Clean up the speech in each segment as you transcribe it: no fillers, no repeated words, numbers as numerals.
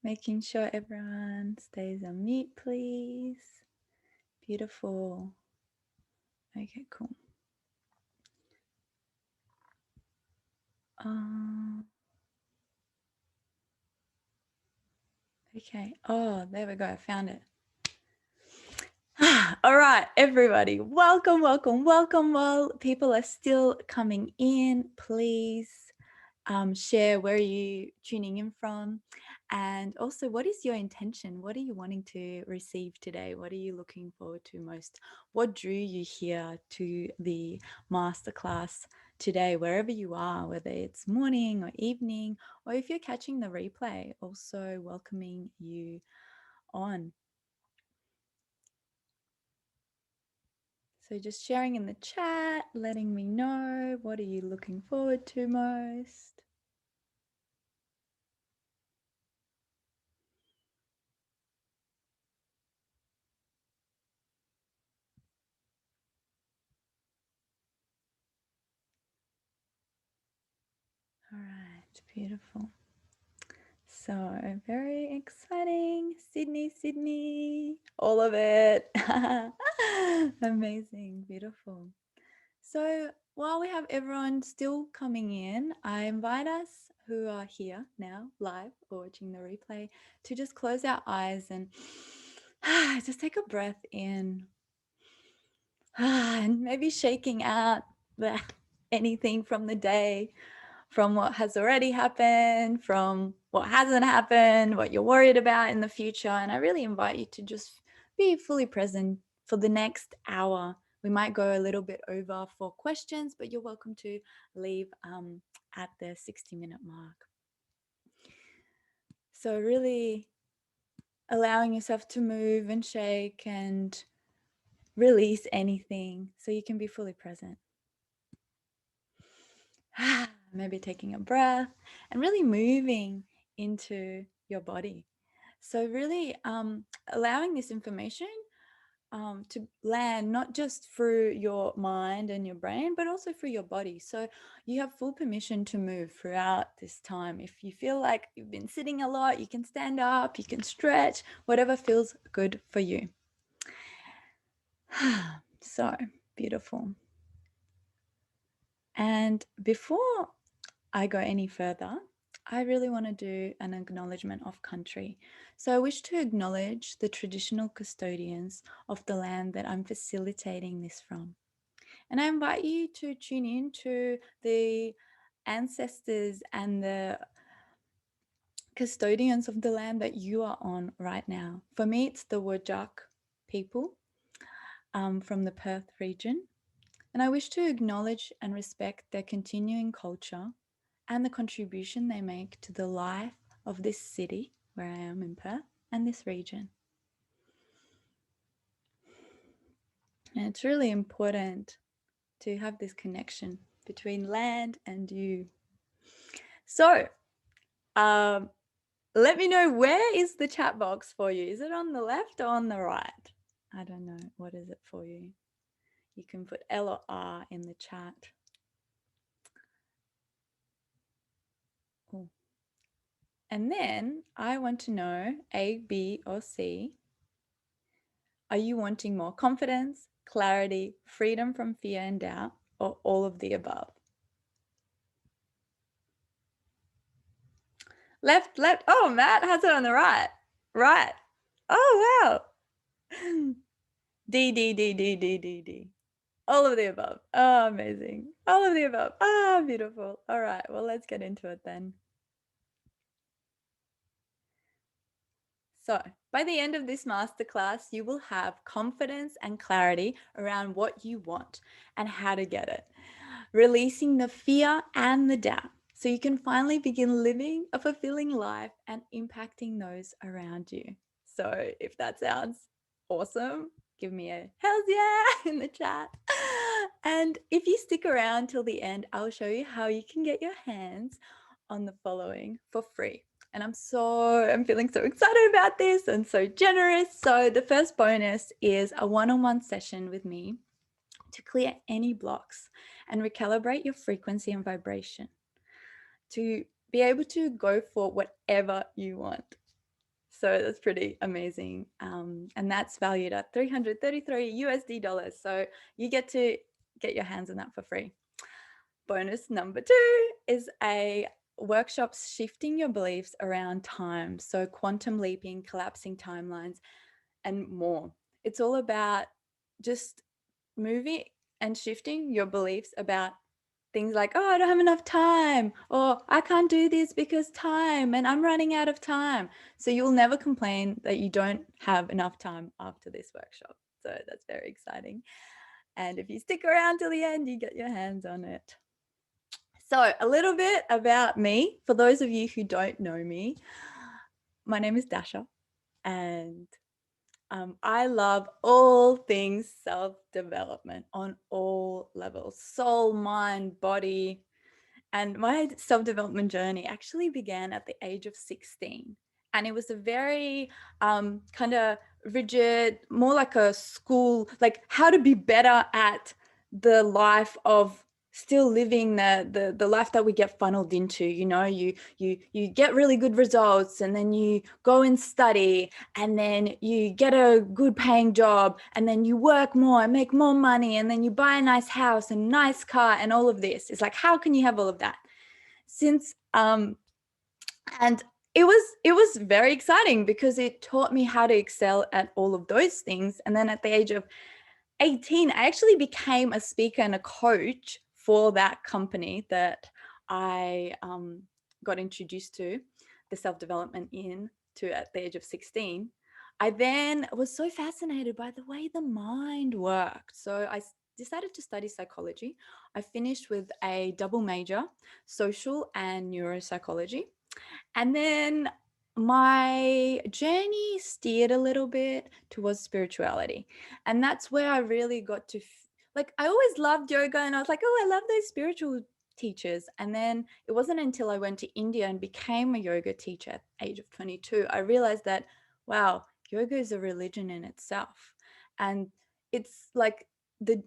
Making sure everyone stays on mute, please. Beautiful. Okay, cool. Okay. Oh, there we go. I found it. All right, everybody. Welcome, welcome, welcome. While people are still coming in, please share where you tuning in from, and also what is your intention? What are you wanting to receive today? What are you looking forward to most? What drew you here to the masterclass today, wherever you are, whether it's morning or evening, or if you're catching the replay, also welcoming you on. So just sharing in the chat, letting me know, what are you looking forward to most? All right, beautiful. So very exciting. Sydney, all of it. Amazing, beautiful. So while we have everyone still coming in, I invite us who are here now, live or watching the replay, to just close our eyes and just take a breath in. And maybe shaking out anything from the day, from what has already happened, from what hasn't happened, what you're worried about in the future. And I really invite you to just be fully present for the next hour. We might go a little bit over for questions, but you're welcome to leave at the 60-minute mark. So really allowing yourself to move and shake and release anything so you can be fully present. Maybe taking a breath and really moving into your body. So really allowing this information to land not just through your mind and your brain, but also through your body. So you have full permission to move throughout this time. If you feel like you've been sitting a lot, you can stand up, you can stretch, whatever feels good for you. So beautiful. And before I go any further, I really want to do an acknowledgement of country. So I wish to acknowledge the traditional custodians of the land that I'm facilitating this from. And I invite you to tune in to the ancestors and the custodians of the land that you are on right now. For me, it's the Wurundjak people from the Perth region. And I wish to acknowledge and respect their continuing culture and the contribution they make to the life of this city, where I am in Perth, and this region. And it's really important to have this connection between land and you. So let me know, where is the chat box for you? Is it on the left or on the right? I don't know. What is it for you? You can put L or R in the chat. Ooh. And then I want to know, A, B, or C, are you wanting more confidence, clarity, freedom from fear and doubt, or all of the above? Left. Oh, Matt has it on the right. Right. Oh, wow. D. All of the above. Oh, amazing. All of the above. Ah, beautiful. All right. Well, let's get into it then. So by the end of this masterclass, you will have confidence and clarity around what you want and how to get it, releasing the fear and the doubt so you can finally begin living a fulfilling life and impacting those around you. So if that sounds awesome, give me a hells yeah in the chat. And if you stick around till the end, I'll show you how you can get your hands on the following for free. And I'm feeling so excited about this and so generous. So the first bonus is a one-on-one session with me to clear any blocks and recalibrate your frequency and vibration to be able to go for whatever you want. So that's pretty amazing. And that's valued at 333 USD dollars. So you get to get your hands on that for free. Bonus number 2 is a workshop shifting your beliefs around time. So quantum leaping, collapsing timelines, and more. It's all about just moving and shifting your beliefs about things like, oh, I don't have enough time, or I can't do this because time, and I'm running out of time. So you'll never complain that you don't have enough time after this workshop. So that's very exciting. And if you stick around till the end, you get your hands on it. So a little bit about me. For those of you who don't know me, my name is Dasha, and I love all things self-development on all levels, soul, mind, body. And my self-development journey actually began at the age of 16. And it was a very kind of rigid, more like a school, like how to be better at the life of still living the life that we get funneled into. You know, you get really good results, and then you go and study, and then you get a good paying job, and then you work more and make more money, and then you buy a nice house and nice car and all of this. It's like, how can you have all of that? Since and it was very exciting because it taught me how to excel at all of those things. And then at the age of 18, I actually became a speaker and a coach for that company that I got introduced to the self-development in to at the age of 16. I then was so fascinated by the way the mind worked. So I decided to study psychology. I finished with a double major, social and neuropsychology. And then my journey steered a little bit towards spirituality. And that's where I really got to, like, I always loved yoga, and I was like, oh, I love those spiritual teachers. And then it wasn't until I went to India and became a yoga teacher at the age of 22, I realized that, wow, yoga is a religion in itself. And it's like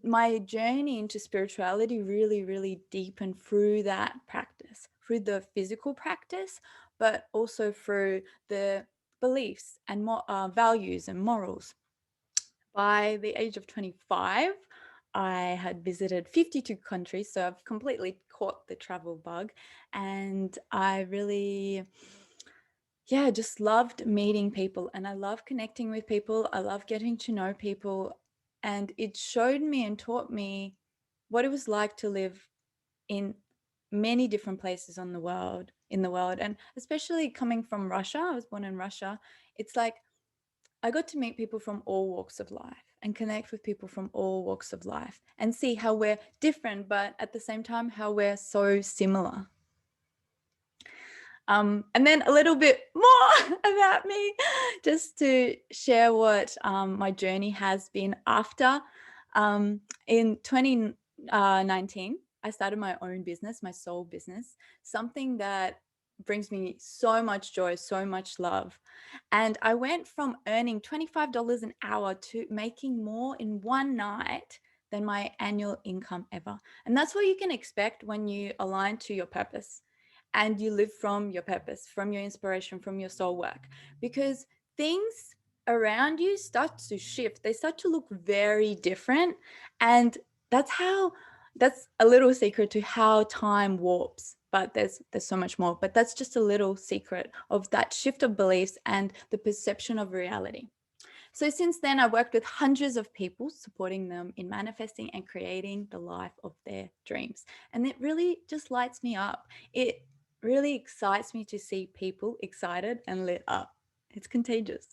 my journey into spirituality really deepened through that practice, through the physical practice, but also through the beliefs and more values and morals. By the age of 25, I had visited 52 countries, so I've completely caught the travel bug, and I really, yeah, just loved meeting people, and I love connecting with people. I love getting to know people, and it showed me and taught me what it was like to live in many different places in the world, and especially coming from Russia. I was born in Russia. It's like I got to meet people from all walks of life and connect with people from all walks of life and see how we're different, but at the same time, how we're so similar. And then a little bit more about me, just to share what my journey has been after. In 2019, I started my own business, my soul business, something that brings me so much joy, so much love. And I went from earning $25 an hour to making more in one night than my annual income ever. And that's what you can expect when you align to your purpose and you live from your purpose, from your inspiration, from your soul work, because things around you start to shift. They start to look very different. And that's a little secret to how time warps. But there's so much more. But that's just a little secret of that shift of beliefs and the perception of reality. So since then, I worked with hundreds of people, supporting them in manifesting and creating the life of their dreams. And it really just lights me up. It really excites me to see people excited and lit up. It's contagious.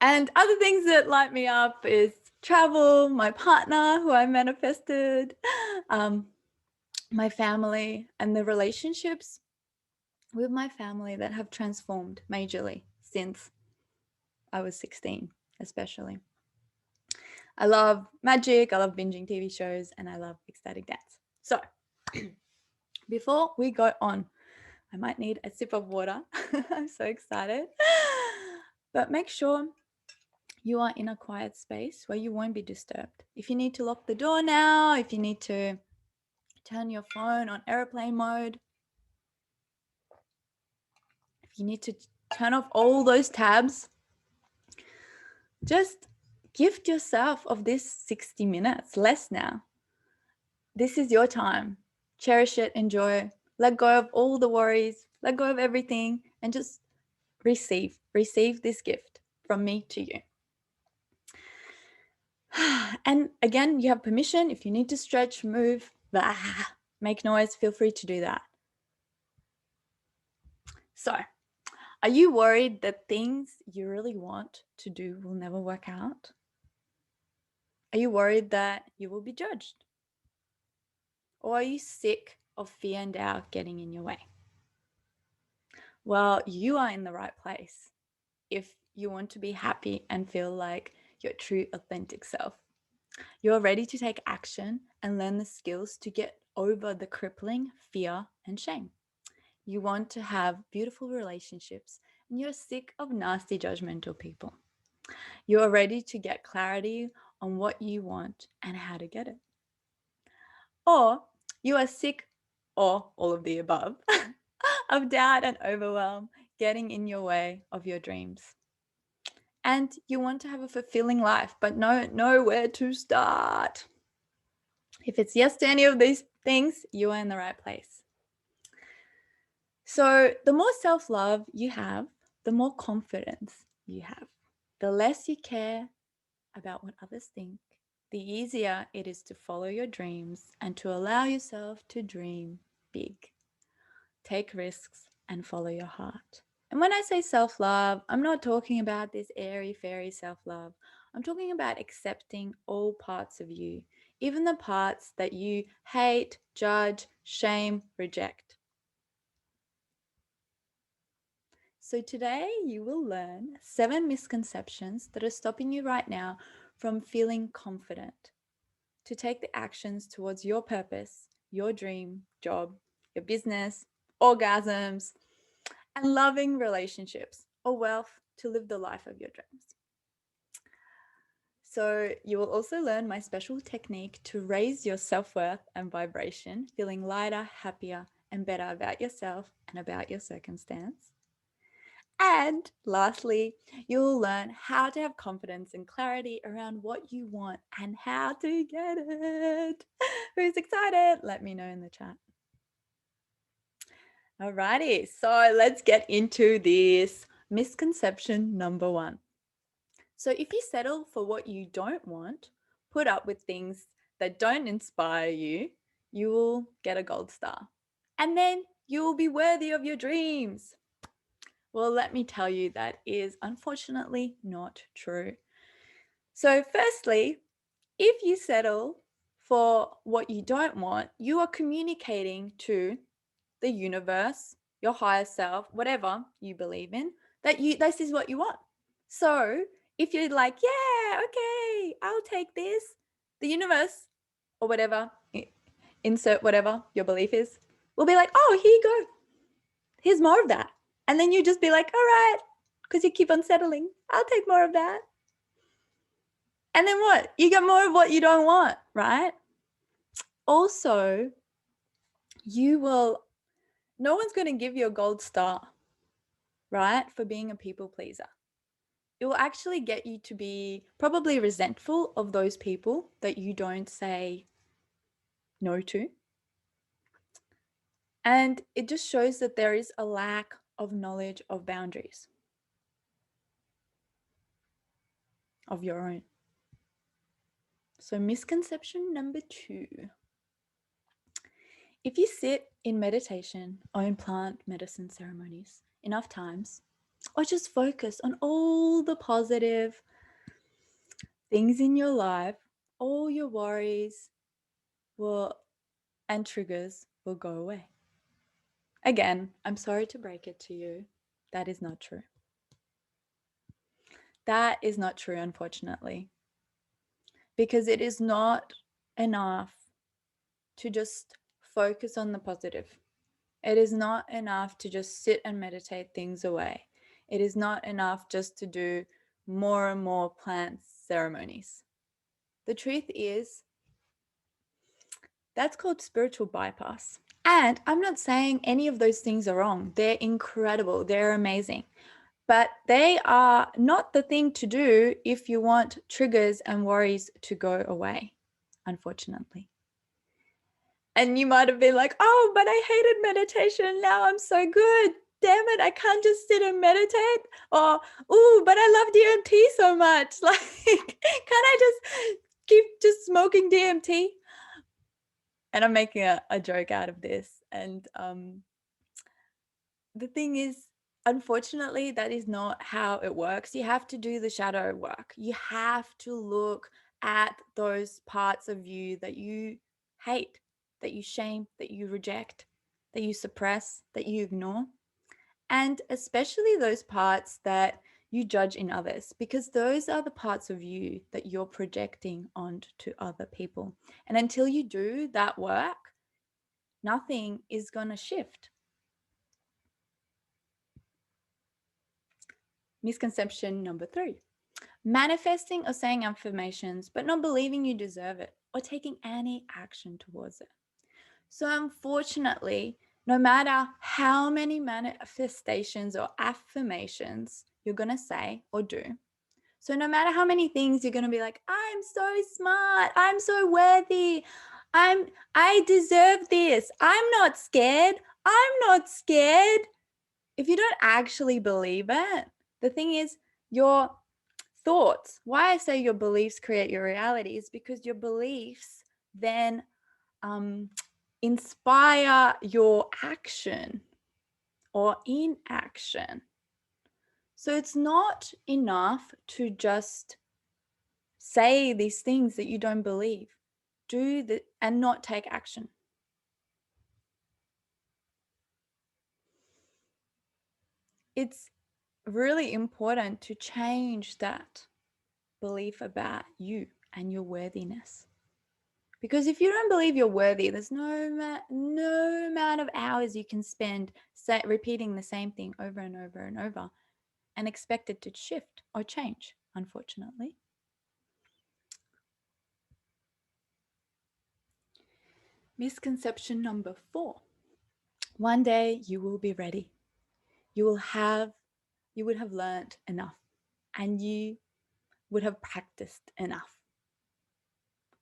And other things that light me up is travel, my partner who I manifested, my family, and the relationships with my family that have transformed majorly since I was 16, especially. I love magic, I love binging TV shows, and I love ecstatic dance. So before we go on, I might need a sip of water. I'm so excited. But make sure you are in a quiet space where you won't be disturbed. If you need to lock the door now, if you need to turn your phone on airplane mode, if you need to Turn off all those tabs. Just gift yourself of this 60 minutes, less now. This is your time. Cherish it, enjoy, let go of all the worries, let go of everything, and just receive this gift from me to you. And again, you have permission. If you need to stretch, move, make noise, feel free to do that. So, are you worried that things you really want to do will never work out? Are you worried that you will be judged? Or are you sick of fear and doubt getting in your way? Well, you are in the right place if you want to be happy and feel like your true, authentic self. You're ready to take action and learn the skills to get over the crippling fear and shame. You want to have beautiful relationships and you're sick of nasty, judgmental people. You are ready to get clarity on what you want and how to get it. Or you are sick, or all of the above, of doubt and overwhelm getting in your way of your dreams. And you want to have a fulfilling life, but know where to start. If it's yes to any of these things, you are in the right place. So the more self-love you have, the more confidence you have. The less you care about what others think, the easier it is to follow your dreams and to allow yourself to dream big. Take risks and follow your heart. And when I say self-love, I'm not talking about this airy-fairy self-love. I'm talking about accepting all parts of you, even the parts that you hate, judge, shame, reject. So today you will learn 7 misconceptions that are stopping you right now from feeling confident to take the actions towards your purpose, your dream, job, your business, orgasms, and loving relationships or wealth to live the life of your dreams. So you will also learn my special technique to raise your self-worth and vibration, feeling lighter, happier, and better about yourself and about your circumstance. And lastly, you'll learn how to have confidence and clarity around what you want and how to get it. Who's excited? Let me know in the chat. Alrighty, so let's get into this misconception number 1. So if you settle for what you don't want, put up with things that don't inspire you, you will get a gold star. And then you will be worthy of your dreams. Well, let me tell you, that is unfortunately not true. So firstly, if you settle for what you don't want, you are communicating to the universe, your higher self, whatever you believe in, that this is what you want. So if you're like, yeah, okay, I'll take this, the universe or whatever, insert whatever your belief is, will be like, oh, here you go. Here's more of that. And then you just be like, all right, because you keep on settling, I'll take more of that. And then what? You get more of what you don't want, right? Also, no one's going to give you a gold star, right, for being a people pleaser. It will actually get you to be probably resentful of those people that you don't say no to. And it just shows that there is a lack of knowledge of boundaries of your own. So misconception number 2. If you sit in meditation or in plant medicine ceremonies enough times, or just focus on all the positive things in your life, all your worries and triggers will go away. Again, I'm sorry to break it to you. That is not true. That is not true, unfortunately, because it is not enough to just focus on the positive. It is not enough to just sit and meditate things away. It is not enough just to do more and more plant ceremonies. The truth is, that's called spiritual bypass. And I'm not saying any of those things are wrong. They're incredible. They're amazing. but they are not the thing to do if you want triggers and worries to go away, unfortunately. And you might have been like, oh, but I hated meditation. Now I'm so good. Damn it, I can't just sit and meditate. Or, oh, but I love DMT so much. Like, can't I just keep just smoking DMT? And I'm making a joke out of this. And the thing is, unfortunately, that is not how it works. You have to do the shadow work. You have to look at those parts of you that you hate, that you shame, that you reject, that you suppress, that you ignore. And especially those parts that you judge in others, because those are the parts of you that you're projecting onto other people. And until you do that work, nothing is going to shift. Misconception number 3. Manifesting or saying affirmations, but not believing you deserve it or taking any action towards it. So, unfortunately, no matter how many manifestations or affirmations you're going to say or do, so no matter how many things you're going to be like, I'm so smart, I'm so worthy, I deserve this, I'm not scared, I'm not scared. If you don't actually believe it, the thing is, your thoughts, why I say your beliefs create your reality is because your beliefs then inspire your action or inaction. So it's not enough to just say these things that you don't believe. Do the and not take action. It's really important to change that belief about you and your worthiness. Because if you don't believe you're worthy, there's no amount of hours you can spend repeating the same thing over and over and over and expect it to shift or change, unfortunately. Misconception number 4. One day you will be ready. You would have learned enough and you would have practiced enough.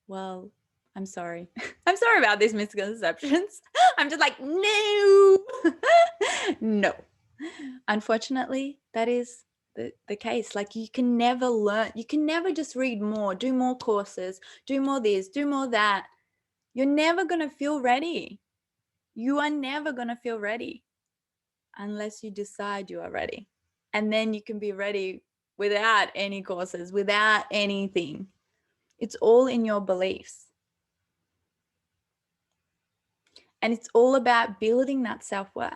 Well, I'm sorry. I'm sorry about these misconceptions. I'm just like, no, no. Unfortunately, that is the case. Like, you can never learn. You can never just read more, do more courses, do more this, do more that. You're never going to feel ready. You are never going to feel ready unless you decide you are ready. And then you can be ready without any courses, without anything. It's all in your beliefs. And it's all about building that self-worth.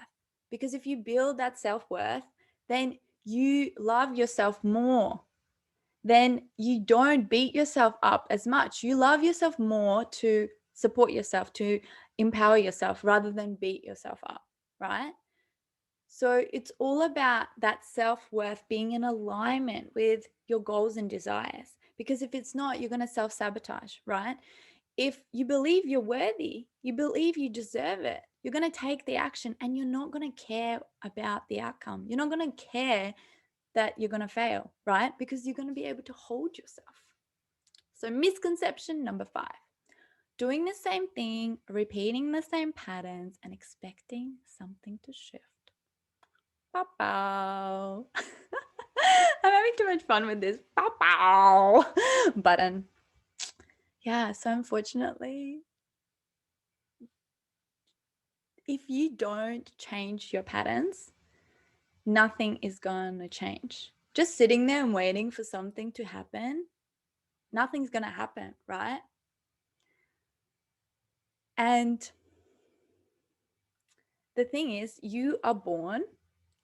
Because if you build that self-worth, then you love yourself more. Then you don't beat yourself up as much. You love yourself more to support yourself, to empower yourself rather than beat yourself up, right? So it's all about that self-worth being in alignment with your goals and desires. Because if it's not, you're going to self-sabotage, right? If you believe you're worthy, you believe you deserve it, you're going to take the action and you're not going to care about the outcome. You're not going to care that you're going to fail, right? Because you're going to be able to hold yourself. So, misconception number 5. Doing the same thing, repeating the same patterns, and expecting something to shift. Pow. I'm having too much fun with this pow button. Yeah, so unfortunately, if you don't change your patterns, nothing is going to change. Just sitting there and waiting for something to happen, nothing's going to happen, right? And the thing is, you are born,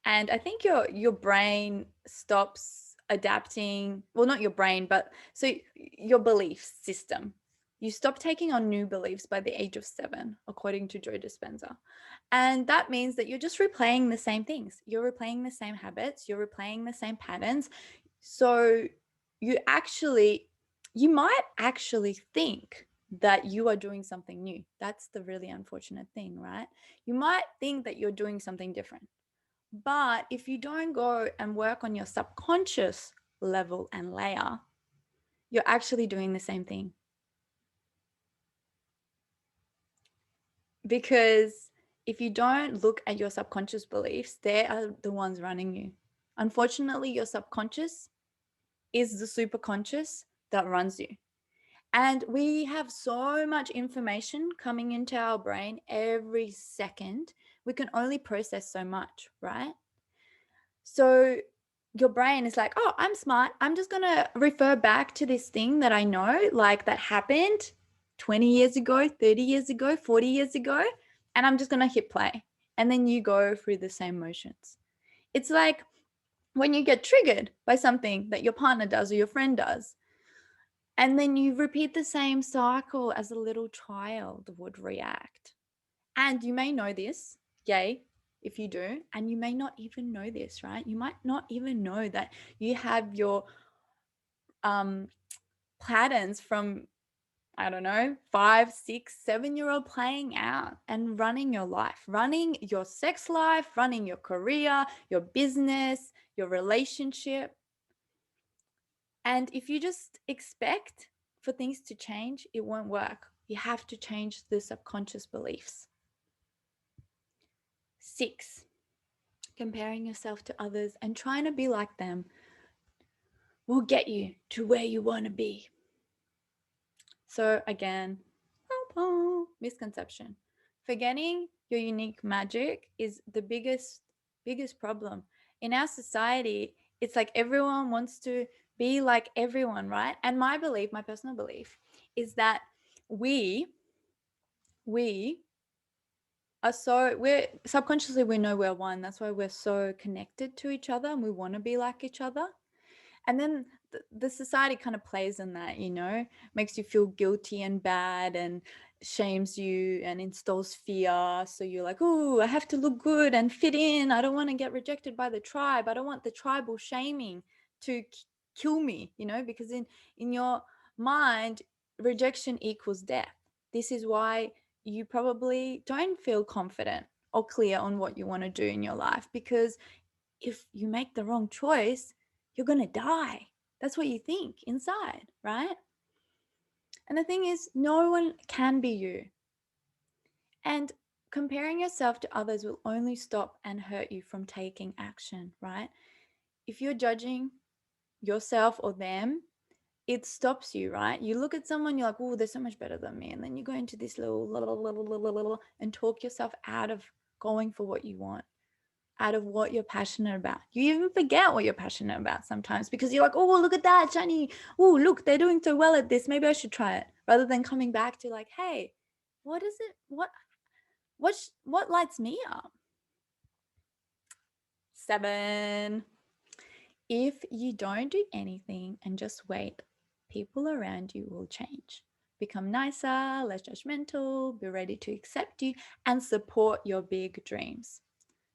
and I think your brain stops adapting. Well, not your brain, but so your belief system. You stop taking on new beliefs by the age of 7, according to Joe Dispenza. And that means that you're just replaying the same things. You're replaying the same habits. You're replaying the same patterns. So you might actually think that you are doing something new. That's the really unfortunate thing, right? You might think that you're doing something different, But if you don't go and work on your subconscious level and layer, you're actually doing the same thing. Because if you don't look at your subconscious beliefs, they are the ones running you. Unfortunately, your subconscious is the superconscious that runs you. And we have so much information coming into our brain every second. We can only process so much, right? So your brain is like, oh, I'm smart. I'm just going to refer back to this thing that I know, like that happened 20 years ago, 30 years ago, 40 years ago. And I'm just going to hit play. And then you go through the same motions. It's like when you get triggered by something that your partner does or your friend does, and then you repeat the same cycle as a little child would react. And you may know this, yay, if you do, and you may not even know this, right? You might not even know that you have your um, patterns from, I don't know, 5, 6, 7-year-old playing out and running your life, running your sex life, running your career, your business, your relationship. And if you just expect for things to change, it won't work. You have to change the subconscious beliefs. 6, comparing yourself to others and trying to be like them will get you to where you want to be. So again, misconception. Forgetting your unique magic is the biggest problem. In our society, it's like everyone wants to be like everyone, right? And my belief, my personal belief, is that we we are so we're subconsciously we know we're one. That's why we're so connected to each other and we want to be like each other. And then the society kind of plays in that, makes you feel guilty and bad and shames you and installs fear. So you're like, oh, I have to look good and fit in. I don't want to get rejected by the tribe. I don't want the tribal shaming to kill me, because in your mind, rejection equals death. This is why you probably don't feel confident or clear on what you want to do in your life, because if you make the wrong choice, you're going to die. That's what you think inside, right? And the thing is, no one can be you. And comparing yourself to others will only stop and hurt you from taking action, right? If you're judging yourself or them, it stops you, right? You look at someone, you're like, oh, they're so much better than me. And then you go into this little and talk yourself out of going for what you want, out of what you're passionate about. You even forget what you're passionate about sometimes because you're like, oh, look at that, shiny. Oh, look, they're doing so well at this. Maybe I should try it. Rather than coming back to like, hey, what is it? What lights me up? 7. If you don't do anything and just wait, people around you will change. Become nicer, less judgmental, be ready to accept you and support your big dreams.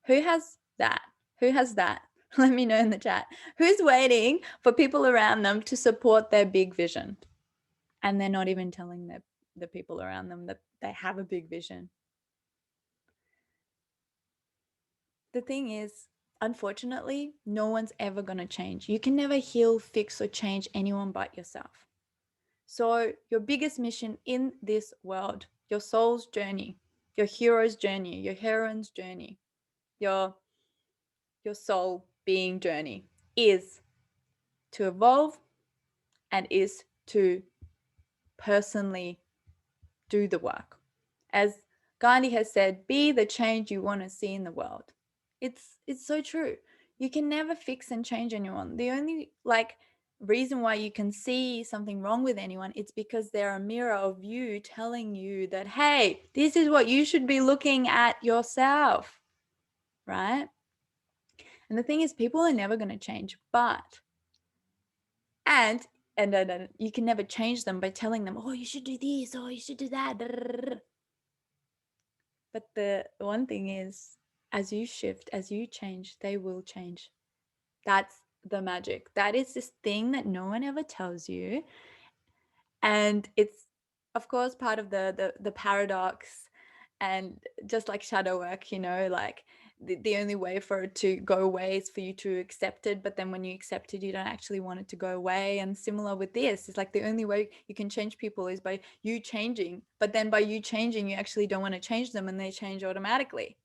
Who has that? Who has that? Let me know in the chat. Who's waiting for people around them to support their big vision? And they're not even telling the people around them that they have a big vision. The thing is, unfortunately, no one's ever going to change. You can never heal, fix, or change anyone but yourself. So, your biggest mission in this world, your soul's journey, your hero's journey, your heroine's journey, your soul being journey is to evolve and is to personally do the work. As Gandhi has said, be the change you want to see in the world. It's so true. You can never fix and change anyone. The only reason why you can see something wrong with anyone, it's because they're a mirror of you telling you that, hey, this is what you should be looking at yourself, right? And the thing is, people are never going to change, and you can never change them by telling them, oh, you should do this, oh, you should do that. But the one thing is, as you shift, as you change, they will change. That's the magic. That is this thing that no one ever tells you. And it's, of course, part of the paradox, and just like shadow work, like the only way for it to go away is for you to accept it, but then when you accept it, you don't actually want it to go away. And similar with this, it's like the only way you can change people is by you changing, but then by you changing, you actually don't want to change them and they change automatically.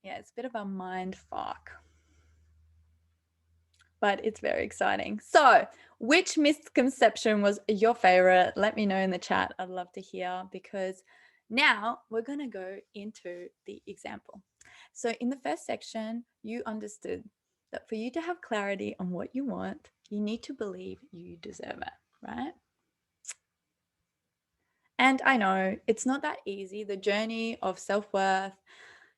Yeah, it's a bit of a mind fuck, but it's very exciting. So which misconception was your favorite? Let me know in the chat. I'd love to hear, because now we're going to go into the example. So in the first section, you understood that for you to have clarity on what you want, you need to believe you deserve it, right? And I know it's not that easy. The journey of self-worth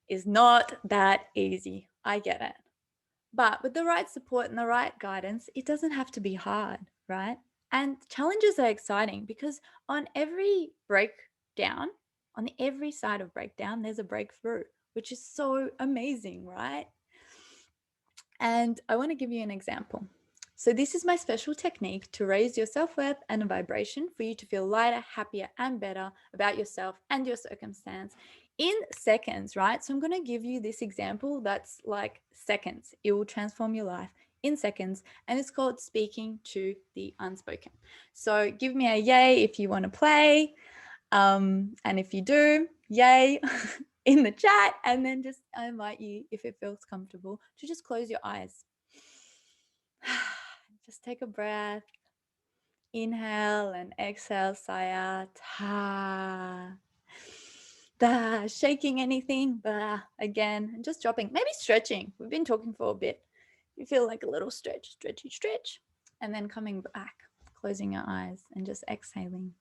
is not that easy. I get it. But with the right support and the right guidance, it doesn't have to be hard, right? And challenges are exciting because on every breakdown, on every side of breakdown, there's a breakthrough, which is so amazing, right? And I want to give you an example. So this is my special technique to raise your self-worth and a vibration for you to feel lighter, happier, and better about yourself and your circumstance in seconds, right? So I'm going to give you this example that's like seconds. It will transform your life in seconds, and it's called speaking to the unspoken. So give me a yay if you want to play. And if you do, yay in the chat. And then just I invite you, if it feels comfortable, to just close your eyes. Just take a breath. Inhale and exhale, saya, ta. Da, shaking anything, bah, again, and just dropping, maybe stretching. We've been talking for a bit. You feel like a little stretch, stretchy, stretch, and then coming back, closing your eyes and just exhaling.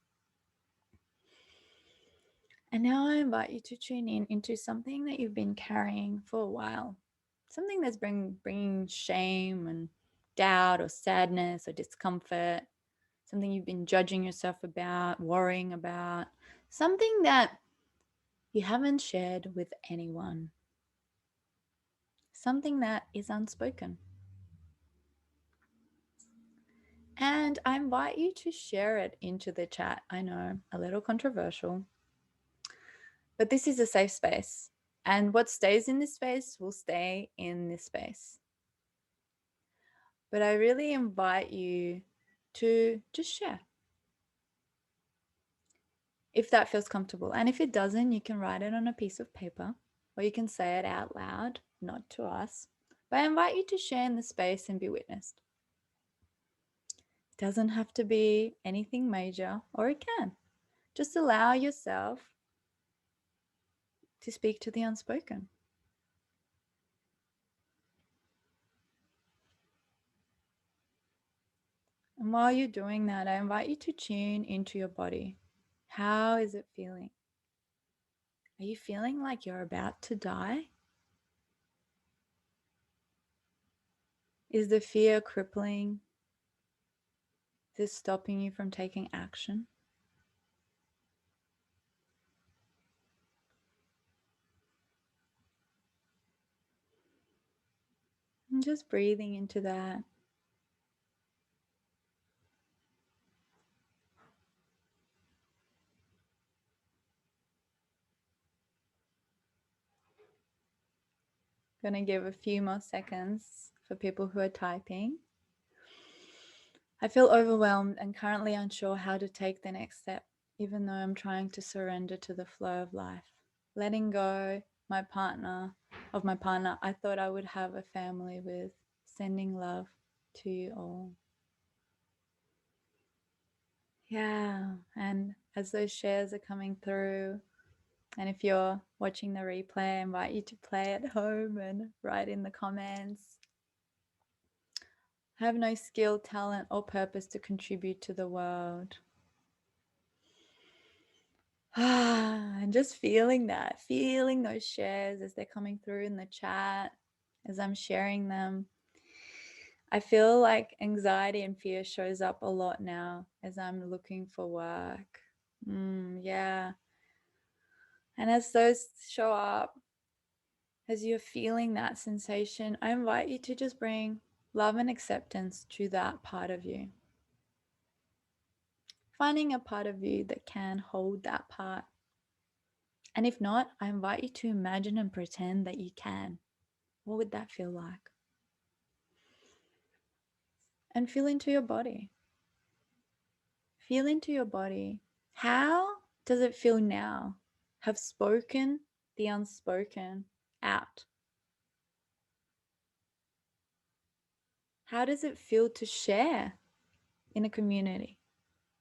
And now I invite you to tune in into something that you've been carrying for a while, something that's bringing shame and doubt or sadness or discomfort, something you've been judging yourself about, worrying about, something that you haven't shared with anyone, something that is unspoken. And I invite you to share it into the chat. I know, a little controversial, but this is a safe space. And what stays in this space will stay in this space. But I really invite you to just share if that feels comfortable. And if it doesn't, you can write it on a piece of paper or you can say it out loud, not to us. But I invite you to share in the space and be witnessed. It doesn't have to be anything major, or it can. Just allow yourself to speak to the unspoken. And while you're doing that, I invite you to tune into your body. How is it feeling? Are you feeling like you're about to die? Is the fear crippling? Is it stopping you from taking action? And just breathing into that. I'm going to give a few more seconds for people who are typing. I feel overwhelmed and currently unsure how to take the next step, even though I'm trying to surrender to the flow of life. Letting go of my partner I thought I would have a family with, sending love to you all. Yeah, and as those shares are coming through, and if you're watching the replay, I invite you to play at home and write in the comments. I have no skill, talent, or purpose to contribute to the world. And just feeling that, feeling those shares as they're coming through in the chat, as I'm sharing them. I feel like anxiety and fear shows up a lot now as I'm looking for work. Yeah. And as those show up, as you're feeling that sensation, I invite you to just bring love and acceptance to that part of you. Finding a part of you that can hold that part And if not, I invite you to imagine and pretend that you can. What would that feel like? And feel into your body. Feel into your body. How does it feel now? Have spoken the unspoken out. How does it feel to share in a community?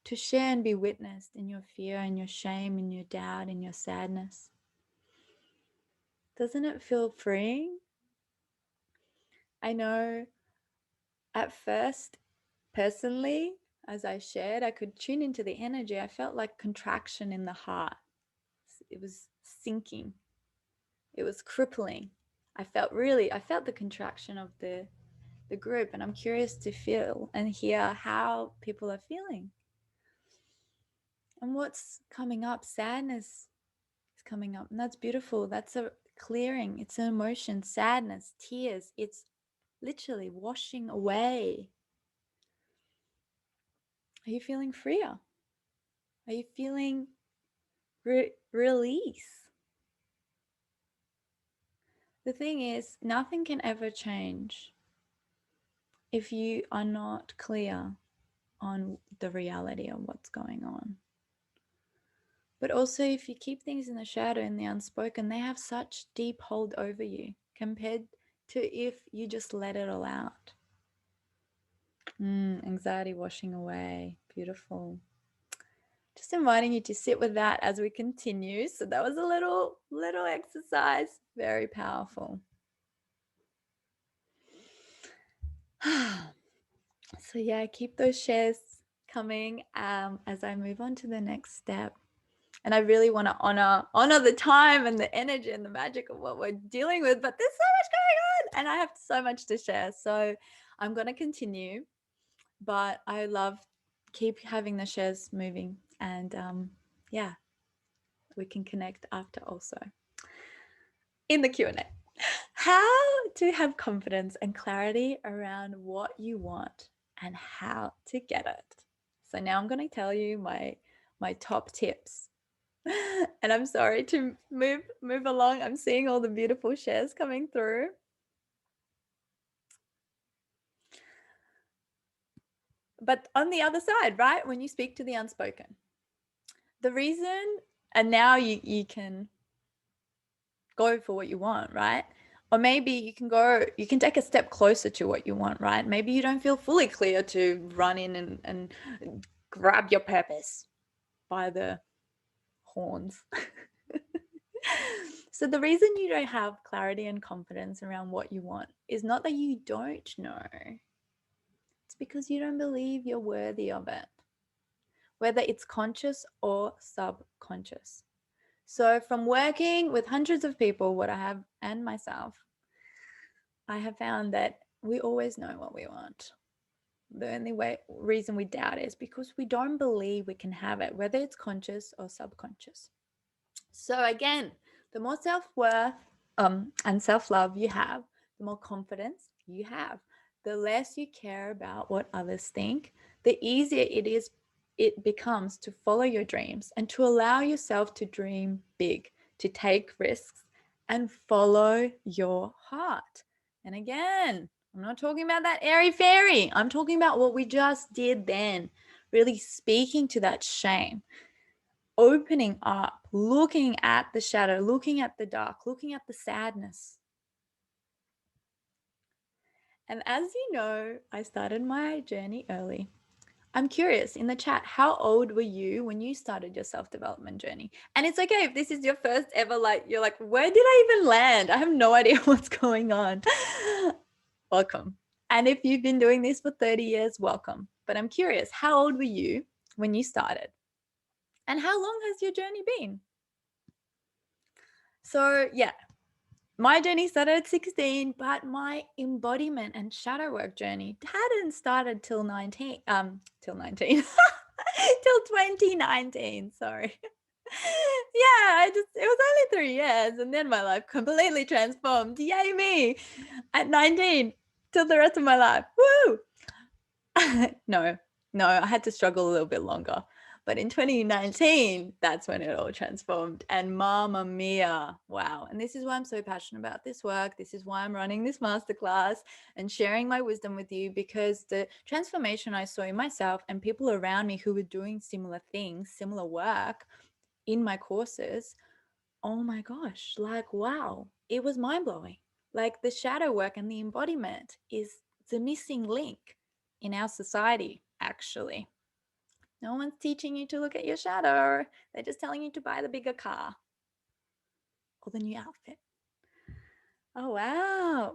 To share and be witnessed in your fear and your shame and your doubt and your sadness? Doesn't it feel freeing? I know at first, personally, as I shared, I could tune into the energy. I felt like contraction in the heart. It was sinking. It was crippling. I felt the contraction of the group, and I'm curious to feel and hear how people are feeling. And what's coming up? Sadness is coming up, and that's beautiful. That's a clearing. It's an emotion, sadness, tears. It's literally washing away. Are you feeling freer? Are you feeling release? The thing is, nothing can ever change if you are not clear on the reality of what's going on. But also, if you keep things in the shadow and the unspoken, they have such deep hold over you compared to if you just let it all out. Anxiety washing away. Beautiful. Just inviting you to sit with that as we continue. So that was a little exercise. Very powerful. So yeah, keep those shares coming as I move on to the next step. And I really want to honor the time and the energy and the magic of what we're dealing with, but there's so much going on and I have so much to share. So I'm going to continue, but I love keep having the shares moving, and yeah, we can connect after also in the Q&A. How to have confidence and clarity around what you want and how to get it. So now I'm going to tell you my top tips. And I'm sorry to move along. I'm seeing all the beautiful shares coming through. But on the other side, right, when you speak to the unspoken, the reason, and now you can go for what you want, right? Or maybe you can take a step closer to what you want, right? Maybe you don't feel fully clear to run in and grab your purpose by the horns. So the reason you don't have clarity and confidence around what you want is not that you don't know. It's because you don't believe you're worthy of it, whether it's conscious or subconscious. So from working with hundreds of people, what I have and myself, I have found that we always know what we want. The only reason we doubt is because we don't believe we can have it, whether it's conscious or subconscious. So again, the more self-worth and self-love you have, the more confidence you have. The less you care about what others think, the easier it becomes to follow your dreams and to allow yourself to dream big, to take risks and follow your heart. And again, I'm not talking about that airy fairy. I'm talking about what we just did then, really speaking to that shame, opening up, looking at the shadow, looking at the dark, looking at the sadness. And as you know, I started my journey early. I'm curious in the chat, how old were you when you started your self-development journey? And it's okay if this is your first ever, like, you're like, where did I even land? I have no idea what's going on. Welcome. And if you've been doing this for 30 years, welcome. But I'm curious, how old were you when you started? And how long has your journey been? So yeah, my journey started at 16, but my embodiment and shadow work journey hadn't started till 19, till 19, till 2019, sorry. Yeah, it was only 3 years and then my life completely transformed. Yay me! At 19 till the rest of my life. Woo! No, I had to struggle a little bit longer. But in 2019, that's when it all transformed. And mama mia, wow. And this is why I'm so passionate about this work. This is why I'm running this masterclass and sharing my wisdom with you, because the transformation I saw in myself and people around me who were doing similar things, similar work in my courses, oh my gosh, like, wow, it was mind blowing. Like, the shadow work and the embodiment is the missing link in our society, actually. No one's teaching you to look at your shadow. They're just telling you to buy the bigger car or the new outfit. Oh, wow.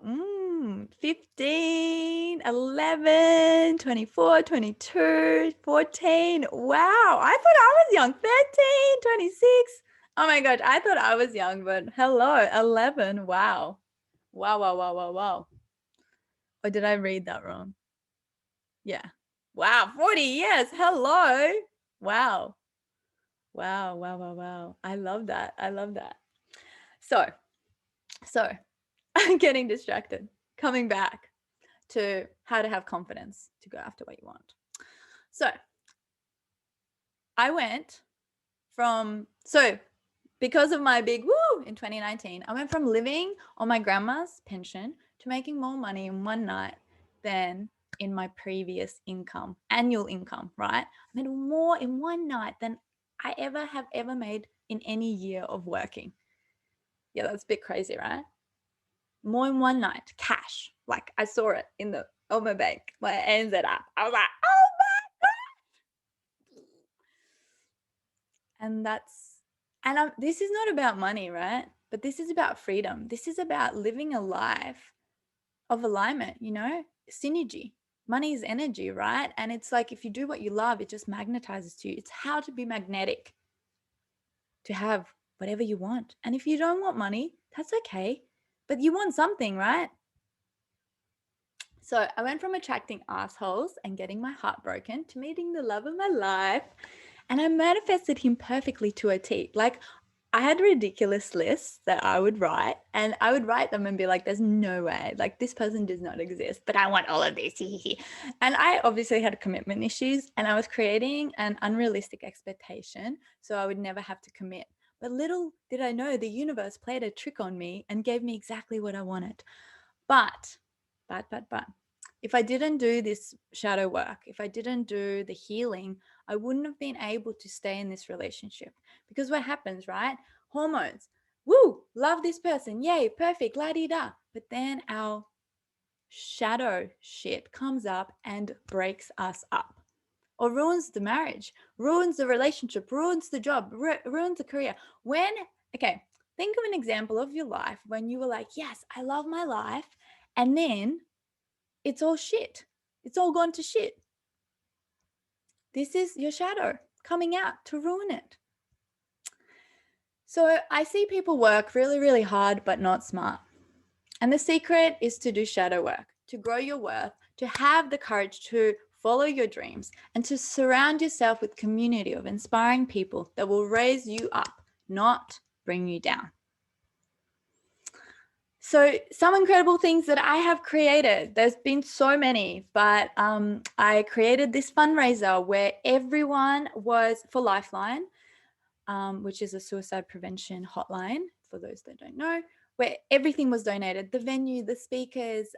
15, 11, 24, 22, 14. Wow. I thought I was young. 13, 26. Oh my gosh. I thought I was young, but hello, 11. Wow. Wow, wow, wow, wow, wow. Or did I read that wrong? Yeah. Wow. 40 years. Hello. Wow. Wow, wow, wow, wow. I love that. I love that. So I'm getting distracted. Coming back to how to have confidence to go after what you want. So I went because of my big woo in 2019, I went from living on my grandma's pension to making more money in one night than in my previous annual income, right? I made more in one night than I ever made in any year of working. Yeah, that's a bit crazy, right? More in one night, cash. Like, I saw it on my bank, my ANZ app. I was like, oh my God. And this is not about money, right? But this is about freedom. This is about living a life of alignment, synergy. Money is energy, right? And it's like, if you do what you love, it just magnetizes to you. It's how to be magnetic, to have whatever you want. And if you don't want money, that's okay. But you want something, right? So I went from attracting assholes and getting my heart broken to meeting the love of my life. And I manifested him perfectly to a T. Like, I had ridiculous lists that I would write, and I would write them and be like, there's no way, like, this person does not exist, but I want all of this. And I obviously had commitment issues, and I was creating an unrealistic expectation so I would never have to commit. But little did I know, the universe played a trick on me and gave me exactly what I wanted. But, if I didn't do this shadow work, if I didn't do the healing, I wouldn't have been able to stay in this relationship. Because what happens, right? Hormones. Woo, love this person. Yay, perfect, la di da. But then our shadow shit comes up and breaks us up, or ruins the marriage, ruins the relationship, ruins the job, ruins the career. Okay, think of an example of your life when you were like, yes, I love my life. And then it's all shit. It's all gone to shit. This is your shadow coming out to ruin it. So I see people work really, really hard, but not smart. And the secret is to do shadow work, to grow your worth, to have the courage to follow your dreams, and to surround yourself with a community of inspiring people that will raise you up, not bring you down. So some incredible things that I have created, there's been so many, but I created this fundraiser where everyone was for Lifeline, which is a suicide prevention hotline, for those that don't know, where everything was donated, the venue, the speakers,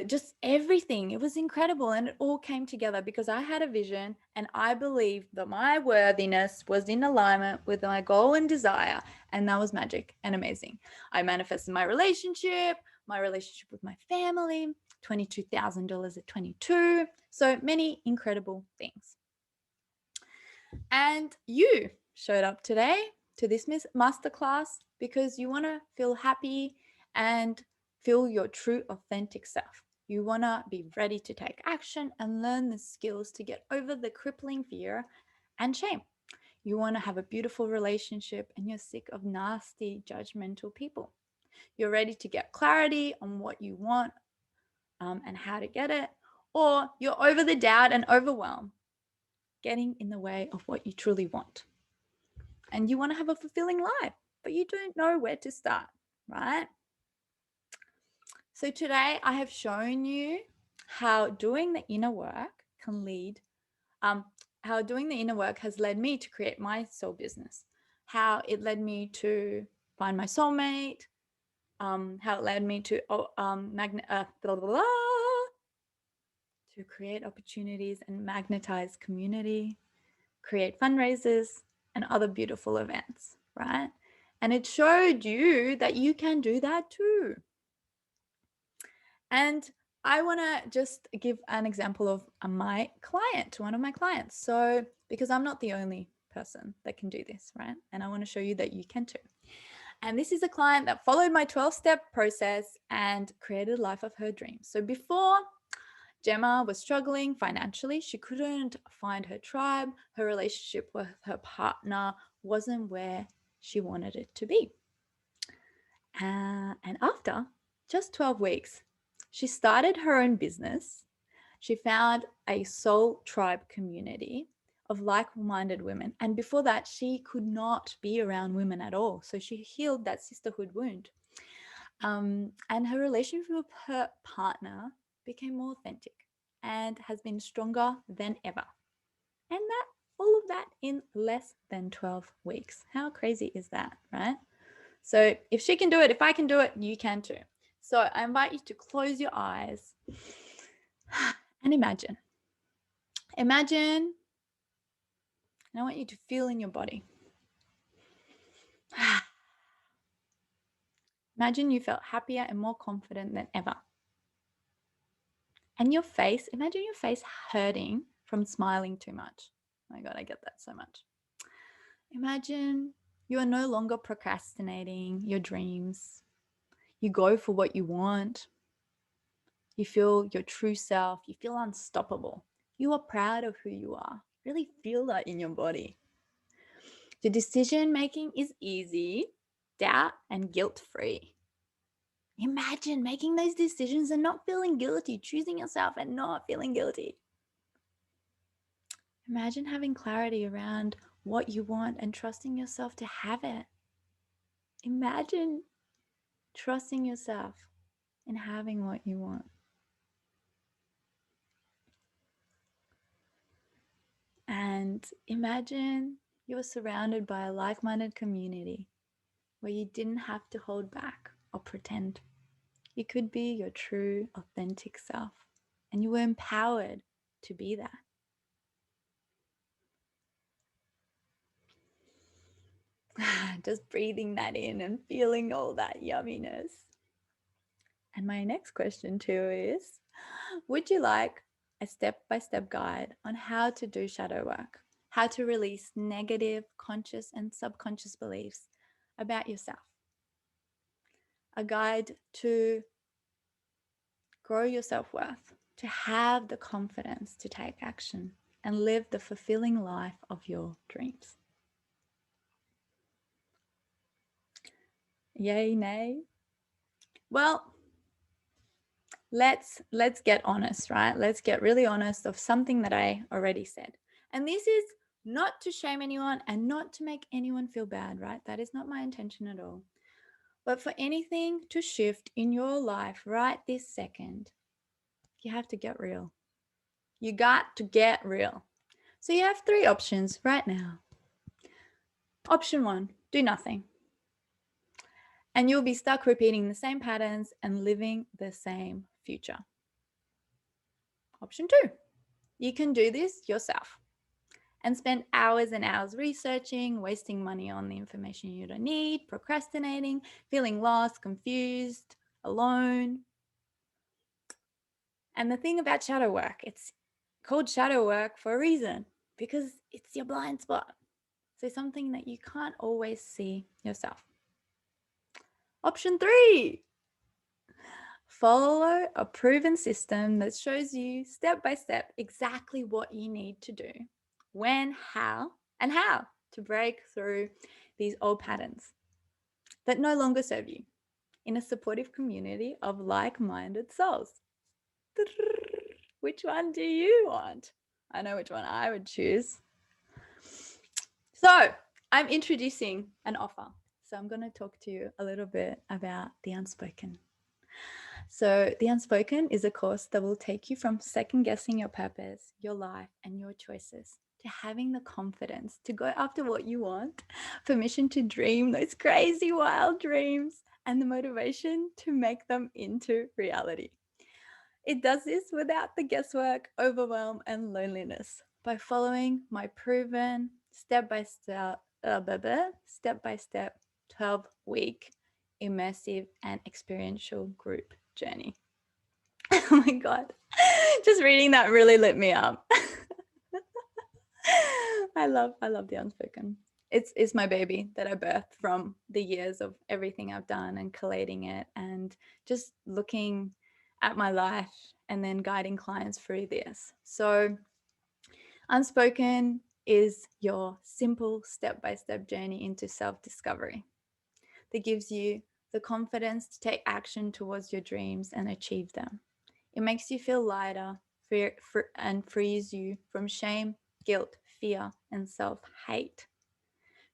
just everything. It was incredible, and it all came together because I had a vision, and I believed that my worthiness was in alignment with my goal and desire, and that was magic and amazing. I manifested my relationship with my family, $22,000 at 22, so many incredible things. And you showed up today to this masterclass because you want to feel happy and feel your true, authentic self. You want to be ready to take action and learn the skills to get over the crippling fear and shame. You want to have a beautiful relationship, and you're sick of nasty, judgmental people. You're ready to get clarity on what you want and how to get it, or you're over the doubt and overwhelm getting in the way of what you truly want. And you want to have a fulfilling life, but you don't know where to start, right? So today I have shown you how doing the inner work can lead, how doing the inner work has led me to create my soul business, how it led me to find my soulmate, how it led me to blah, blah, blah, to create opportunities and magnetize community, create fundraisers and other beautiful events, right? And it showed you that you can do that too. And I want to just give an example of my client, one of my clients. So, because I'm not the only person that can do this, right? And I want to show you that you can too. And this is a client that followed my 12-step process and created a life of her dreams. So before, Gemma was struggling financially. She couldn't find her tribe. Her relationship with her partner wasn't where she wanted it to be. And after just 12 weeks, she started her own business. She found a soul tribe community of like-minded women. And before that, she could not be around women at all. So she healed that sisterhood wound. And her relationship with her partner became more authentic and has been stronger than ever. And that all of that in less than 12 weeks. How crazy is that, right? So if she can do it, if I can do it, you can too. So I invite you to close your eyes and imagine. Imagine, and I want you to feel in your body. Imagine you felt happier and more confident than ever. And your face, imagine your face hurting from smiling too much. Oh my God, I get that so much. Imagine you are no longer procrastinating your dreams. You go for what you want. You feel your true self. You feel unstoppable. You are proud of who you are. Really feel that in your body. The decision making is easy, doubt, and guilt free. Imagine making those decisions and not feeling guilty, choosing yourself and not feeling guilty. Imagine having clarity around what you want and trusting yourself to have it. Imagine trusting yourself and having what you want. And imagine you were surrounded by a like-minded community where you didn't have to hold back or pretend. You could be your true, authentic self, and you were empowered to be that. Just breathing that in and feeling all that yumminess. And my next question too is, would you like a step-by-step guide on how to do shadow work, how to release negative, conscious and subconscious beliefs about yourself? A guide to grow your self-worth, to have the confidence to take action and live the fulfilling life of your dreams. Yay, nay? Well, let's get honest, right? Let's get really honest of something that I already said. And this is not to shame anyone and not to make anyone feel bad, right? That is not my intention at all. But for anything to shift in your life right this second, you have to get real. You got to get real. So you have 3 options right now. Option 1, do nothing. And you'll be stuck repeating the same patterns and living the same future. Option 2, you can do this yourself and spend hours and hours researching, wasting money on the information you don't need, procrastinating, feeling lost, confused, alone. And the thing about shadow work, it's called shadow work for a reason, because it's your blind spot. So something that you can't always see yourself. Option 3, follow a proven system that shows you step by step exactly what you need to do, when, how to break through these old patterns that no longer serve you in a supportive community of like-minded souls. Which one do you want? I know which one I would choose. So I'm introducing an offer. So I'm going to talk to you a little bit about the unspoken. So, The Unspoken is a course that will take you from second guessing your purpose, your life, and your choices to having the confidence to go after what you want, permission to dream those crazy, wild dreams, and the motivation to make them into reality. It does this without the guesswork, overwhelm, and loneliness by following my proven step by step 12-week immersive and experiential group journey. Oh my God. Just reading that really lit me up. I love The Unspoken. It's my baby that I birthed from the years of everything I've done and collating it and just looking at my life and then guiding clients through this. So Unspoken is your simple step-by-step journey into self-discovery that gives you the confidence to take action towards your dreams and achieve them. It makes you feel lighter and frees you from shame, guilt, fear, and self-hate.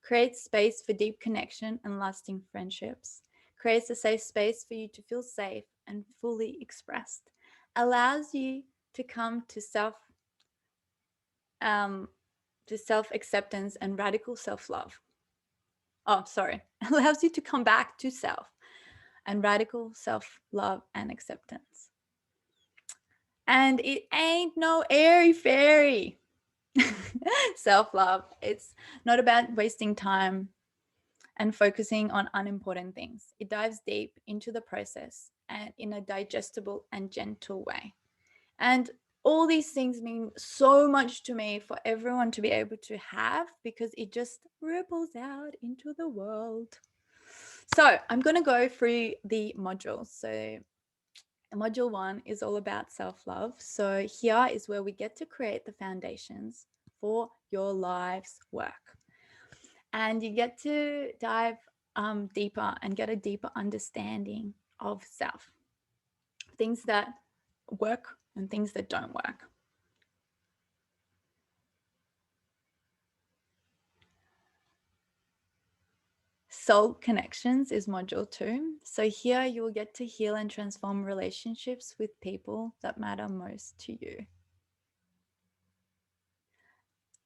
Creates space for deep connection and lasting friendships. Creates a safe space for you to feel safe and fully expressed. Allows you to come um, to self-acceptance and radical self-love. Oh, sorry. Allows you to come back to self and radical self-love and acceptance. And it ain't no airy fairy. Self-love. It's not about wasting time and focusing on unimportant things. It dives deep into the process and in a digestible and gentle way. And all these things mean so much to me for everyone to be able to have because it just ripples out into the world. So I'm going to go through the modules. So module 1 is all about self-love. So here is where we get to create the foundations for your life's work. And you get to dive deeper and get a deeper understanding of self, things that work and things that don't work. Soul Connections is module 2. So here you will get to heal and transform relationships with people that matter most to you.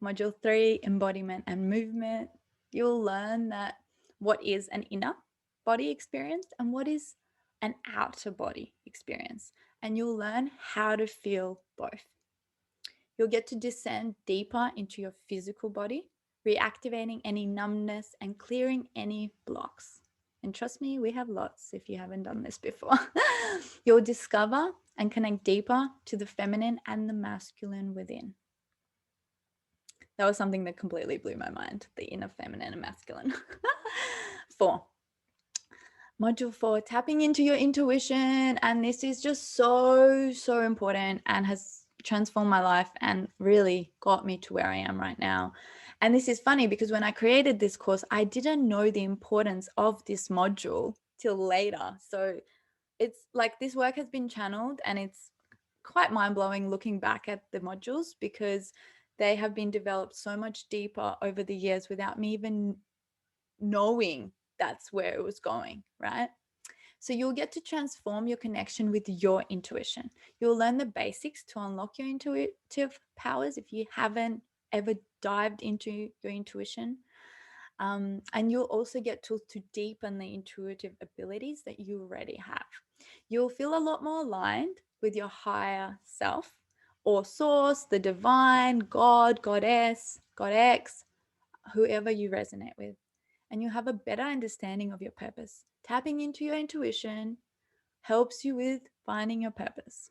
Module 3, Embodiment and Movement. You'll learn that what is an inner body experience and what is an outer body experience. And you'll learn how to feel both. You'll get to descend deeper into your physical body, reactivating any numbness and clearing any blocks. And trust me, we have lots if you haven't done this before. You'll discover and connect deeper to the feminine and the masculine within. That was something that completely blew my mind, the inner feminine and masculine. 4. Module 4, tapping into your intuition. And this is just so important and has transformed my life and really got me to where I am right now. And this is funny because when I created this course, I didn't know the importance of this module till later. So it's like this work has been channeled and it's quite mind-blowing looking back at the modules because they have been developed so much deeper over the years without me even knowing that's where it was going, right? So you'll get to transform your connection with your intuition. You'll learn the basics to unlock your intuitive powers if you haven't ever dived into your intuition. And you'll also get tools to deepen the intuitive abilities that you already have. You'll feel a lot more aligned with your higher self or source, the divine, God, Goddess, God X, whoever you resonate with. And you have a better understanding of your purpose. Tapping into your intuition helps you with finding your purpose.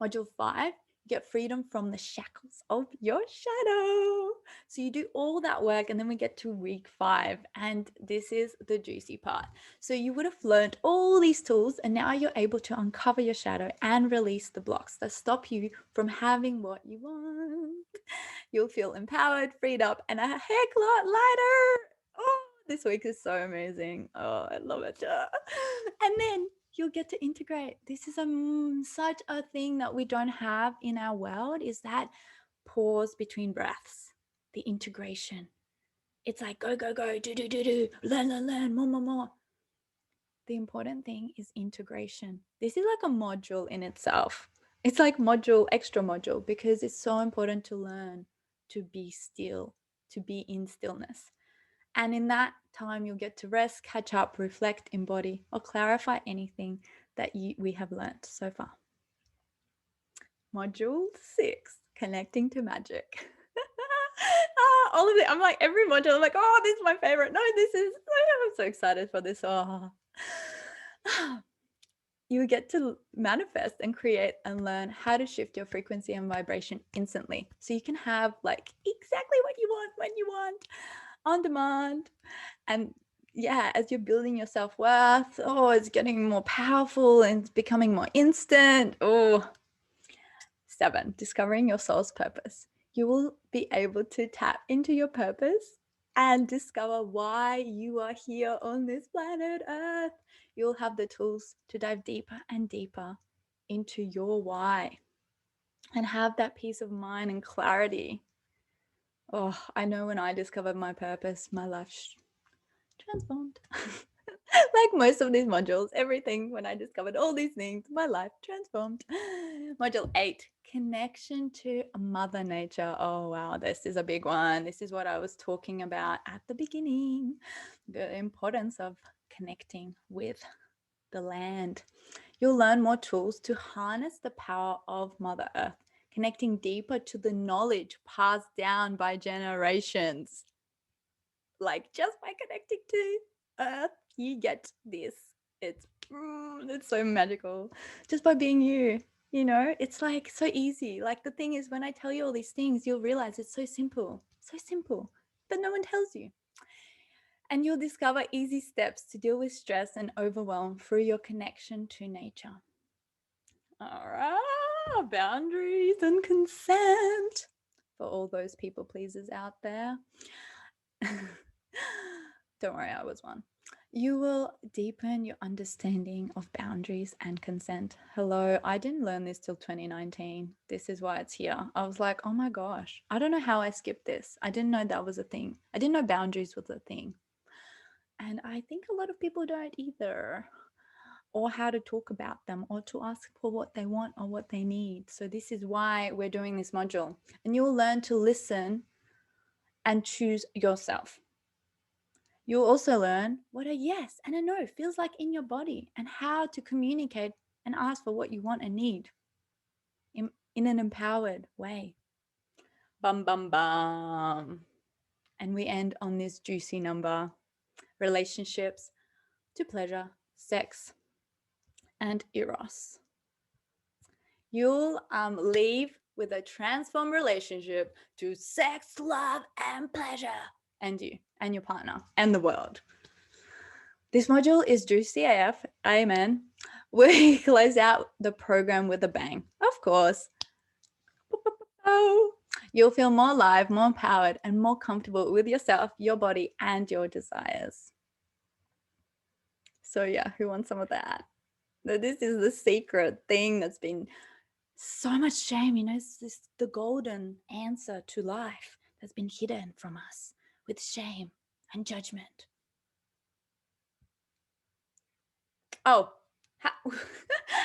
Module 5, get freedom from the shackles of your shadow. So you do all that work and then we get to week 5 and this is the juicy part. So you would have learned all these tools and now you're able to uncover your shadow and release the blocks that stop you from having what you want. You'll feel empowered, freed up, and a heck lot lighter. Oh, this week is so amazing. Oh, I love it. And then you'll get to integrate. This is such a thing that we don't have in our world is that pause between breaths, the integration. It's like go, go, go, do, learn, more. the important thing is integration. This is like a module in itself. It's like module, extra module, because it's so important to learn to be still, to be in stillness. And in that time, you'll get to rest, catch up, reflect, embody, or clarify anything that we have learned so far. Module 6, connecting to magic. All of it. I'm like, every module, I'm like, oh, this is my favorite. No, this is, I'm so excited for this. Oh. You get to manifest and create and learn how to shift your frequency and vibration instantly. So you can have like exactly what you want when you want, on demand. And yeah, as you're building your self-worth, oh, it's getting more powerful and it's becoming more instant. Oh, 7, discovering your soul's purpose. You will be able to tap into your purpose and discover why you are here on this planet Earth. You'll have the tools to dive deeper and deeper into your why and have that peace of mind and clarity. Oh, I know when I discovered my purpose, my life transformed. Like most of these modules, everything, when I discovered all these things, my life transformed. Module 8, connection to Mother Nature. Oh, wow, this is a big one. This is what I was talking about at the beginning, the importance of connecting with the land. You'll learn more tools to harness the power of Mother Earth, connecting deeper to the knowledge passed down by generations. Like just by connecting to Earth, you get this. It's so magical. Just by being you, it's like so easy. Like the thing is, when I tell you all these things, you'll realize it's so simple, but no one tells you. And you'll discover easy steps to deal with stress and overwhelm through your connection to nature. All right, boundaries and consent for all those people pleasers out there. Don't worry, I was one. You will deepen your understanding of boundaries and consent. Hello, I didn't learn this till 2019. This is why it's here. I was like, oh my gosh, I don't know how I skipped this. I didn't know that was a thing. I didn't know boundaries was a thing. And I think a lot of people don't either, or how to talk about them, or to ask for what they want or what they need. So this is why we're doing this module. And you'll learn to listen and choose yourself. You'll also learn what a yes and a no feels like in your body, and how to communicate and ask for what you want and need in an empowered way. Bum, bum, bum. And we end on this juicy number: relationships to pleasure, sex, and eros. You'll leave with a transformed relationship to sex, love, and pleasure, and you and your partner and the world. This module is juicy AF. Amen. We close out the program with a bang. Of course. Oh, you'll feel more alive, more empowered, and more comfortable with yourself, your body, and your desires. So yeah, who wants some of that? This is the secret thing that's been so much shame. It's the golden answer to life that's been hidden from us with shame and judgment. Oh,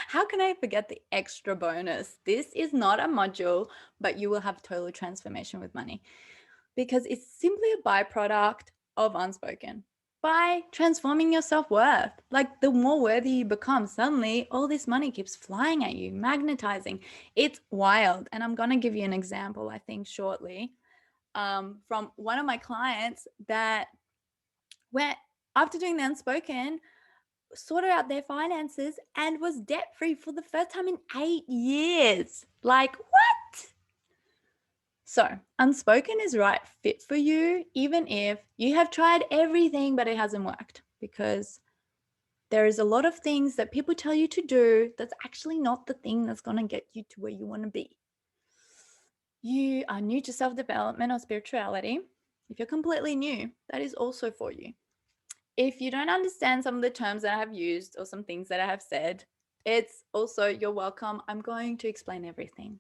how can I forget the extra bonus? This is not a module, but you will have total transformation with money, because it's simply a byproduct of unspoken. By transforming your self-worth, like the more worthy you become, suddenly all this money keeps flying at you, magnetizing. It's wild. And I'm going to give you an example, I think, shortly, from one of my clients that went, after doing the unspoken, sorted out their finances and was debt free for the first time in 8 years. Like, what? So, unspoken is right fit for you, even if you have tried everything but it hasn't worked, because there is a lot of things that people tell you to do that's actually not the thing that's going to get you to where you want to be. You are new to self-development or spirituality. If you're completely new, that is also for you. If you don't understand some of the terms that I have used or some things that I have said, it's also, you're welcome. I'm going to explain everything.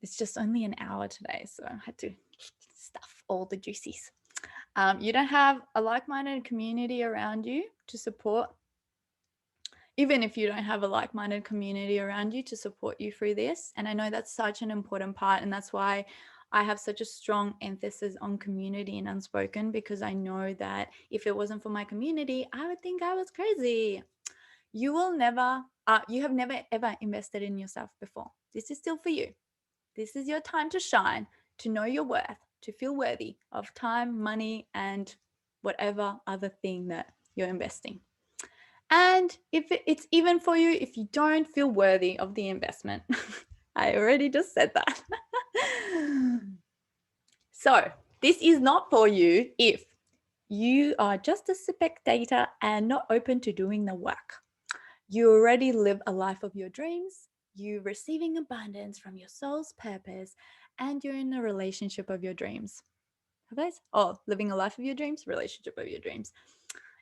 It's just only an hour today, so I had to stuff all the juicies. You don't have a like-minded community around you to support even if you don't have a like-minded community around you to support you through this. And I know that's such an important part, and that's why I have such a strong emphasis on community and Unspoken, because I know that if it wasn't for my community, I would think I was crazy. You will never, you have never ever invested in yourself before. This is still for you. This is your time to shine, to know your worth, to feel worthy of time, money, and whatever other thing that you're investing. And if it's even for you, if you don't feel worthy of the investment, I already just said that. So this is not for you if you are just a spectator and not open to doing the work. You already live a life of your dreams, you're receiving abundance from your soul's purpose, and you're in a relationship of your dreams. Guys? Oh, living a life of your dreams, relationship of your dreams.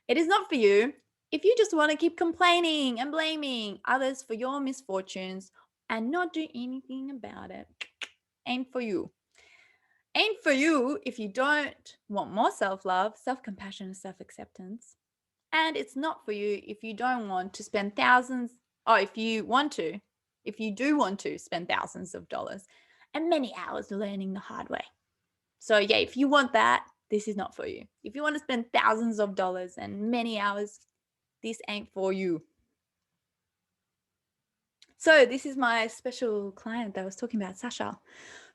It is not for you if you just want to keep complaining and blaming others for your misfortunes and not do anything about it. Ain't for you. Ain't for you if you don't want more self-love, self-compassion, and self-acceptance. And it's not for you if you don't want to spend thousands, or if you do want to spend thousands of dollars and many hours learning the hard way. So yeah, if you want that, this is not for you. If you want to spend thousands of dollars and many hours, this ain't for you. So this is my special client that I was talking about, Sasha,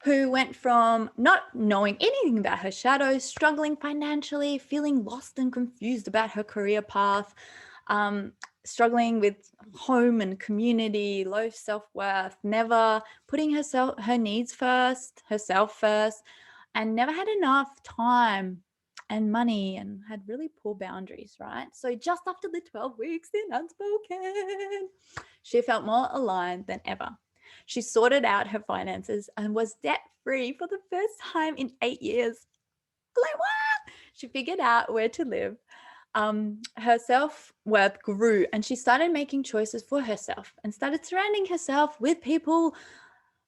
who went from not knowing anything about her shadows, struggling financially, feeling lost and confused about her career path, struggling with home and community, low self-worth, never putting her needs first, herself first, and never had enough time and money, and had really poor boundaries, right? So just after the 12 weeks in Unspoken, she felt more aligned than ever. She sorted out her finances and was debt-free for the first time in 8 years. Like, what? She figured out where to live. Her self-worth grew, and she started making choices for herself and started surrounding herself with people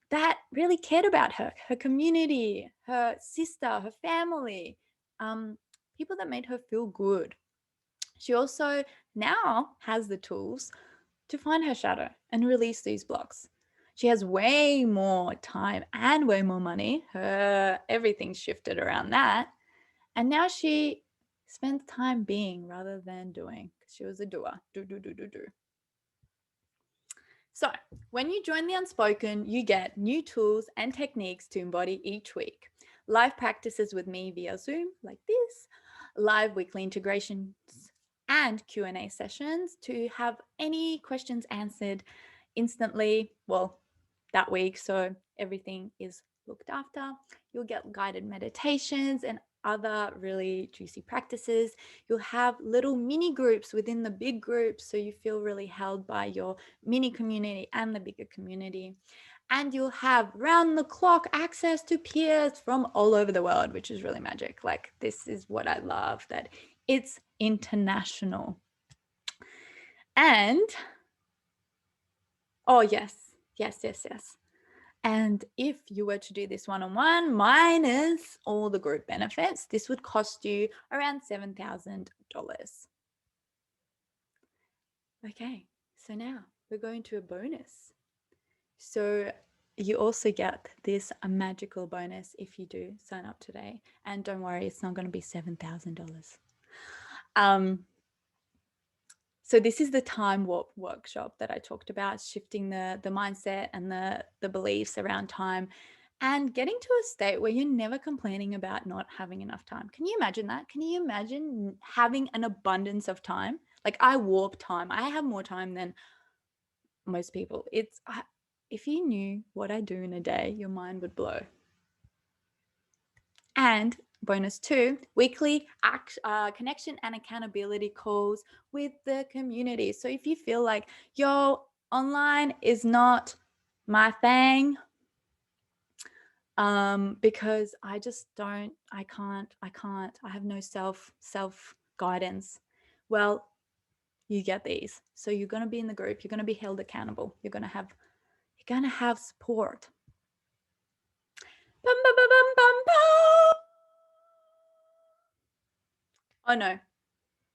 that really cared about her, her community, her sister, her family, people that made her feel good. She also now has the tools to find her shadow and release these blocks. She has way more time and way more money. Everything's shifted around that. And now she spends time being rather than doing. She was a doer. Do, do, do, do, do. So when you join the Unspoken, you get new tools and techniques to embody each week. Live practices with me via Zoom like this, live weekly integrations and Q&A sessions to have any questions answered instantly, well, that week. So everything is looked after. You'll get guided meditations and other really juicy practices. You'll have little mini groups within the big group, so you feel really held by your mini community and the bigger community. And you'll have round the clock access to peers from all over the world, which is really magic. Like, this is what I love, that it's international. And oh yes, yes, yes, yes. And if you were to do this one-on-one minus all the group benefits, this would cost you around $7,000. Okay, so now we're going to a bonus. So you also get this a magical bonus if you do sign up today. And don't worry, it's not going to be $7,000. So this is the time warp workshop that I talked about, shifting the mindset and the beliefs around time and getting to a state where you're never complaining about not having enough time. Can you imagine that? Can you imagine having an abundance of time? Like, I warp time. I have more time than most people. If you knew what I do in a day, your mind would blow. And bonus 2, weekly connection and accountability calls with the community. So if you feel like, yo, online is not my thing, because I have no self guidance. Well, you get these. So you're going to be in the group, you're going to be held accountable. You're going to have support. Bum, bum, bum, bum, bum, bum. Oh no,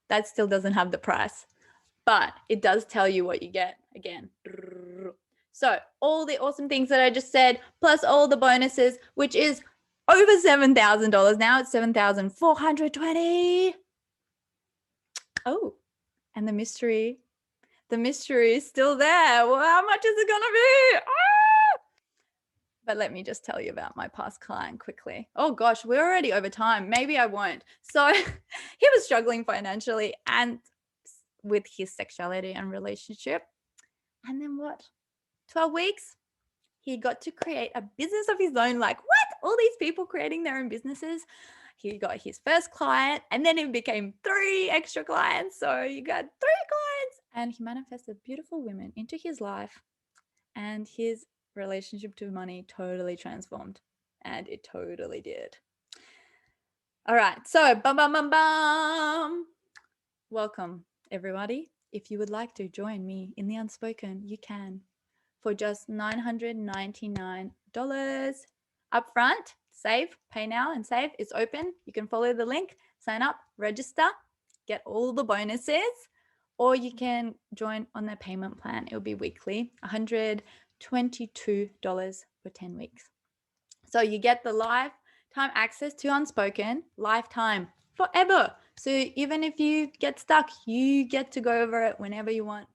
that still doesn't have the price. but it does tell you what you get again. So all the awesome things that I just said, plus all the bonuses, which is over $7,000 now. It's $7,420. Oh, and the mystery is still there. Well, how much is it gonna be? Ah! But let me just tell you about my past client quickly. Oh gosh, we're already over time. Maybe I won't. So he was struggling financially and with his sexuality and relationship. And then what? 12 weeks, he got to create a business of his own. Like, what? All these people creating their own businesses. He got his first client, and then it became 3 extra clients. So you got 3 clients, and he manifested beautiful women into his life, and his relationship to money totally transformed. And it totally did. All right. So, bum, bum, bum, bum. Welcome, everybody. If you would like to join me in the unspoken, you can for just $999 upfront. Save, pay now and save. It's open. You can follow the link, sign up, register, get all the bonuses, or you can join on their payment plan. It'll be weekly, $122 for 10 weeks. So you get the lifetime access to Unspoken, lifetime, forever. So even if you get stuck, you get to go over it whenever you want.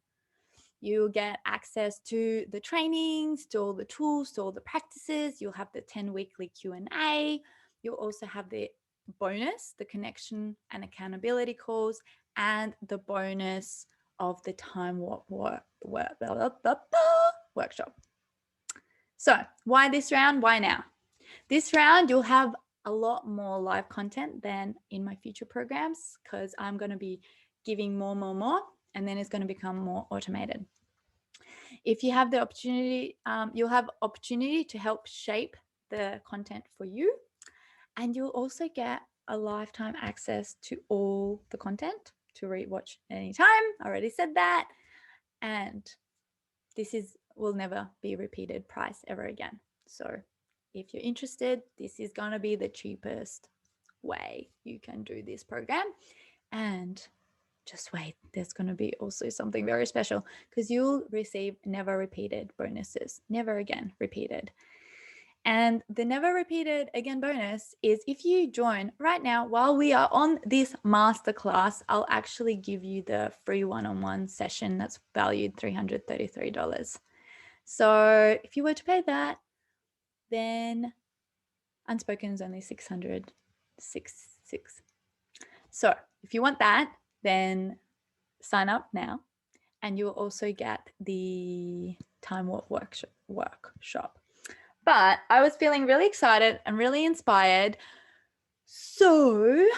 You'll get access to the trainings, to all the tools, to all the practices. You'll have the 10 weekly Q&A. You'll also have the bonus, the connection and accountability calls, and the bonus of the time workshop. So why this round? Why now? This round, you'll have a lot more live content than in my future programs because I'm going to be giving more, and then it's going to become more automated. If you have the opportunity, you'll have opportunity to help shape the content for you, and you'll also get a lifetime access to all the content to rewatch anytime. I already said that, and this will never be repeated price ever again. So if you're interested, this is going to be the cheapest way you can do this program. And just wait, there's going to be also something very special because you'll receive never repeated bonuses, never again repeated. And the never repeated again bonus is if you join right now while we are on this masterclass, I'll actually give you the free one-on-one session that's valued $333. So if you were to pay that, then Unspoken is only $666. So if you want that, then sign up now, and you'll also get the time warp workshop. But I was feeling really excited and really inspired, so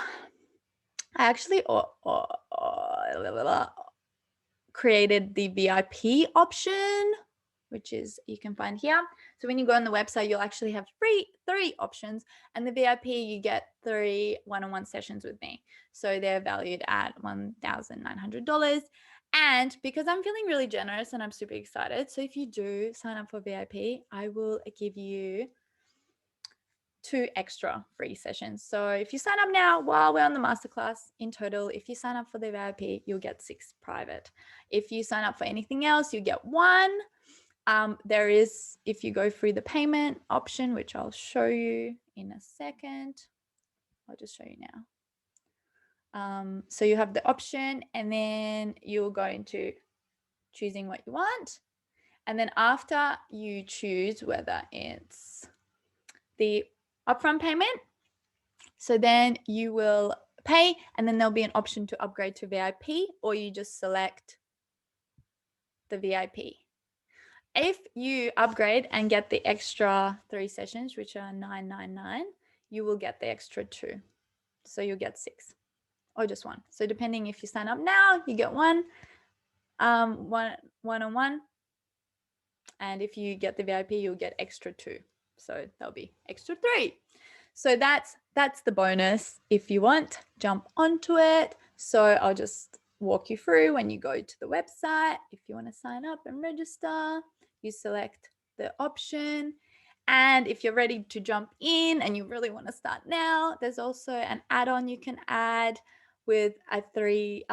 I actually created the VIP option, which is you can find here. So when you go on the website, you'll actually have 3 options, and the VIP, you get 3 one-on-one sessions with me. So they're valued at $1,900. And because I'm feeling really generous and I'm super excited, so if you do sign up for VIP, I will give you 2 extra free sessions. So if you sign up now while we're on the masterclass, in total, if you sign up for the VIP, you'll get 6 private. If you sign up for anything else, you get 1. There is, if you go through the payment option, which I'll show you in a second. I'll just show you now. So you have the option, and then you'll go into choosing what you want. And then after you choose whether it's the upfront payment, so then you will pay, and then there'll be an option to upgrade to VIP, or you just select the VIP. If you upgrade and get the extra 3 sessions, which are $999, you will get the extra 2. So you'll get 6 or just 1. So depending if you sign up now, you get 1 one-on-one. And if you get the VIP, you'll get extra 2. So there'll be extra 3. So that's the bonus. If you want, jump onto it. So I'll just walk you through when you go to the website. If you want to sign up and register, you select the option. And if you're ready to jump in and you really want to start now, there's also an add-on you can add with a 3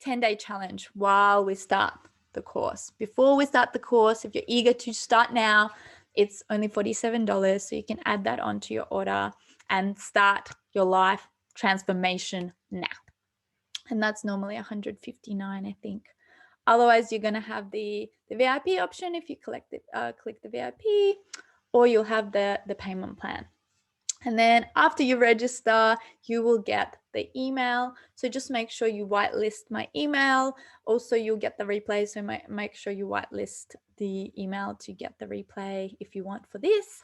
10-day challenge while we start the course. Before we start the course, if you're eager to start now, it's only $47. So you can add that onto your order and start your life transformation now. And that's normally $159, I think. Otherwise, you're going to have the VIP option if you click the VIP, or you'll have the payment plan. And then after you register, you will get the email. So just make sure you whitelist my email. Also, you'll get the replay. So make sure you whitelist the email to get the replay if you want for this.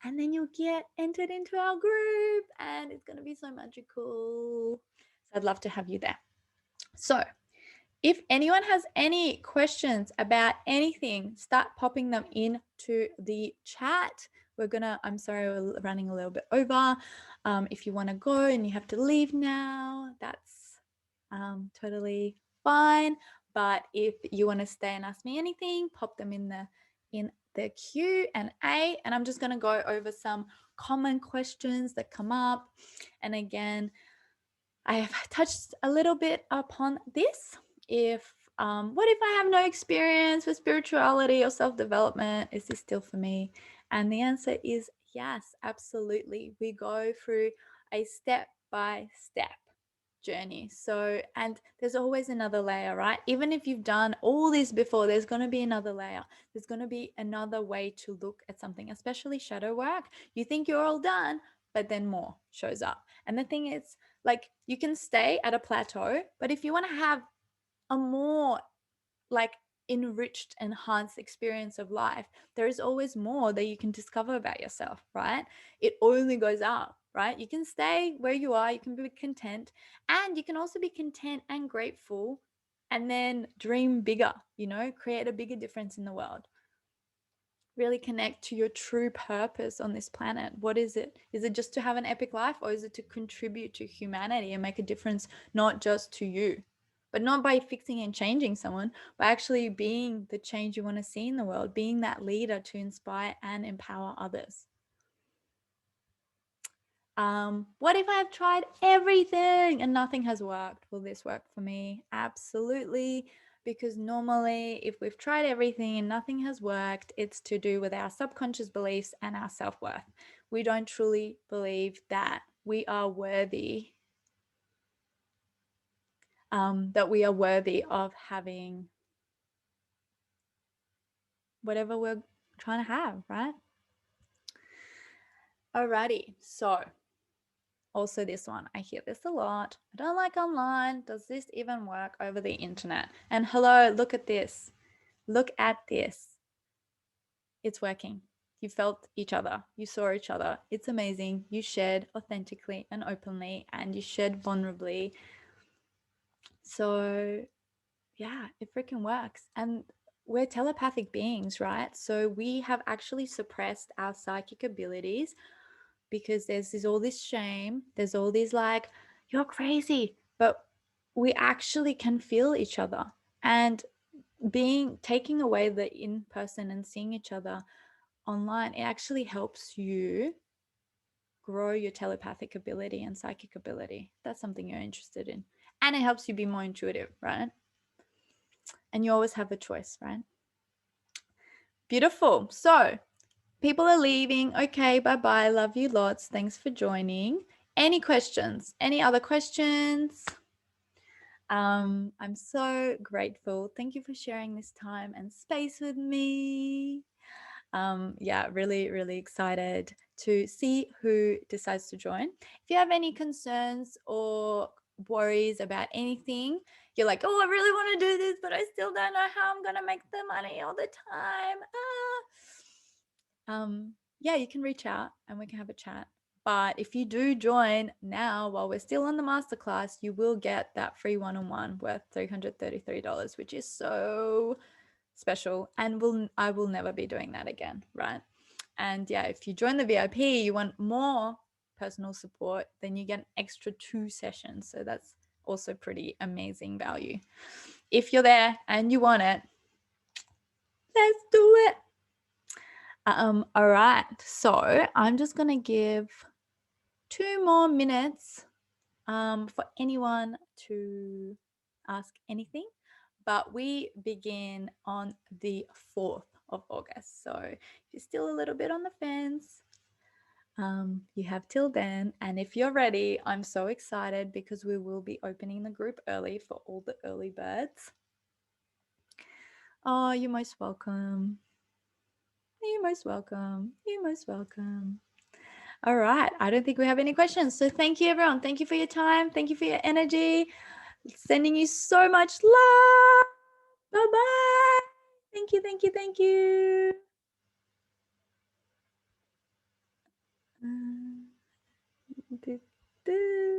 And then you'll get entered into our group, and it's going to be so magical. So I'd love to have you there. So if anyone has any questions about anything, start popping them into the chat. I'm sorry, we're running a little bit over. If you want to go and you have to leave now, that's totally fine. But if you want to stay and ask me anything, pop them in the Q&A, and I'm just going to go over some common questions that come up. And again, I have touched a little bit upon this. What if I have no experience with spirituality or self-development? Is this still for me? And the answer is yes, absolutely. We go through a step-by-step journey. So, and there's always another layer, right? Even if you've done all this before, there's going to be another layer. There's going to be another way to look at something, especially shadow work. You think you're all done, but then more shows up. And the thing is, like, you can stay at a plateau, but if you want to have a more like enriched, enhanced experience of life, there is always more that you can discover about yourself, right? It only goes up, right? You can stay where you are, you can be content, and you can also be content and grateful, and then dream bigger, create a bigger difference in the world. Really connect to your true purpose on this planet. What is it? Is it just to have an epic life, or is it to contribute to humanity and make a difference, not just to you, but not by fixing and changing someone, but actually being the change you want to see in the world, being that leader to inspire and empower others. What if I've tried everything and nothing has worked? Will this work for me? Absolutely. Because normally, if we've tried everything and nothing has worked, it's to do with our subconscious beliefs and our self-worth. We don't truly believe that we are worthy, of having whatever we're trying to have, right? Alrighty, so also this one, I hear this a lot. I don't like online. Does this even work over the internet? And hello, look at this. Look at this. It's working. You felt each other. You saw each other. It's amazing. You shared authentically and openly, and you shared vulnerably. So yeah, it freaking works. And we're telepathic beings, right? So we have actually suppressed our psychic abilities because there's all this shame. There's all these like, you're crazy. But we actually can feel each other. And taking away the in person and seeing each other online, it actually helps you grow your telepathic ability and psychic ability. That's something you're interested in. And it helps you be more intuitive, right? And you always have a choice, right? Beautiful. So people are leaving. Okay, bye-bye. Love you lots. Thanks for joining. Any questions? Any other questions? I'm so grateful. Thank you for sharing this time and space with me. Yeah, really, really excited to see who decides to join. If you have any concerns or worries about anything, you're like, oh, I really want to do this, but I still don't know how I'm going to make the money all the time. Yeah, you can reach out and we can have a chat. But if you do join now while we're still on the masterclass, you will get that free one-on-one worth $333, which is so special, and I will never be doing that again, right? And yeah, if you join the VIP, you want more personal support, then you get an extra 2 sessions. So that's also pretty amazing value. If you're there and you want it, let's do it. All right, so I'm just gonna give 2 more minutes for anyone to ask anything. But we begin on the 4th of August. So if you're still a little bit on the fence, you have till then. And if you're ready, I'm so excited because we will be opening the group early for all the early birds. Oh, you're most welcome. You're most welcome. You're most welcome. All right. I don't think we have any questions. So thank you, everyone. Thank you for your time. Thank you for your energy. Sending you so much love. Bye-bye. Thank you, thank you, thank you. Do, do.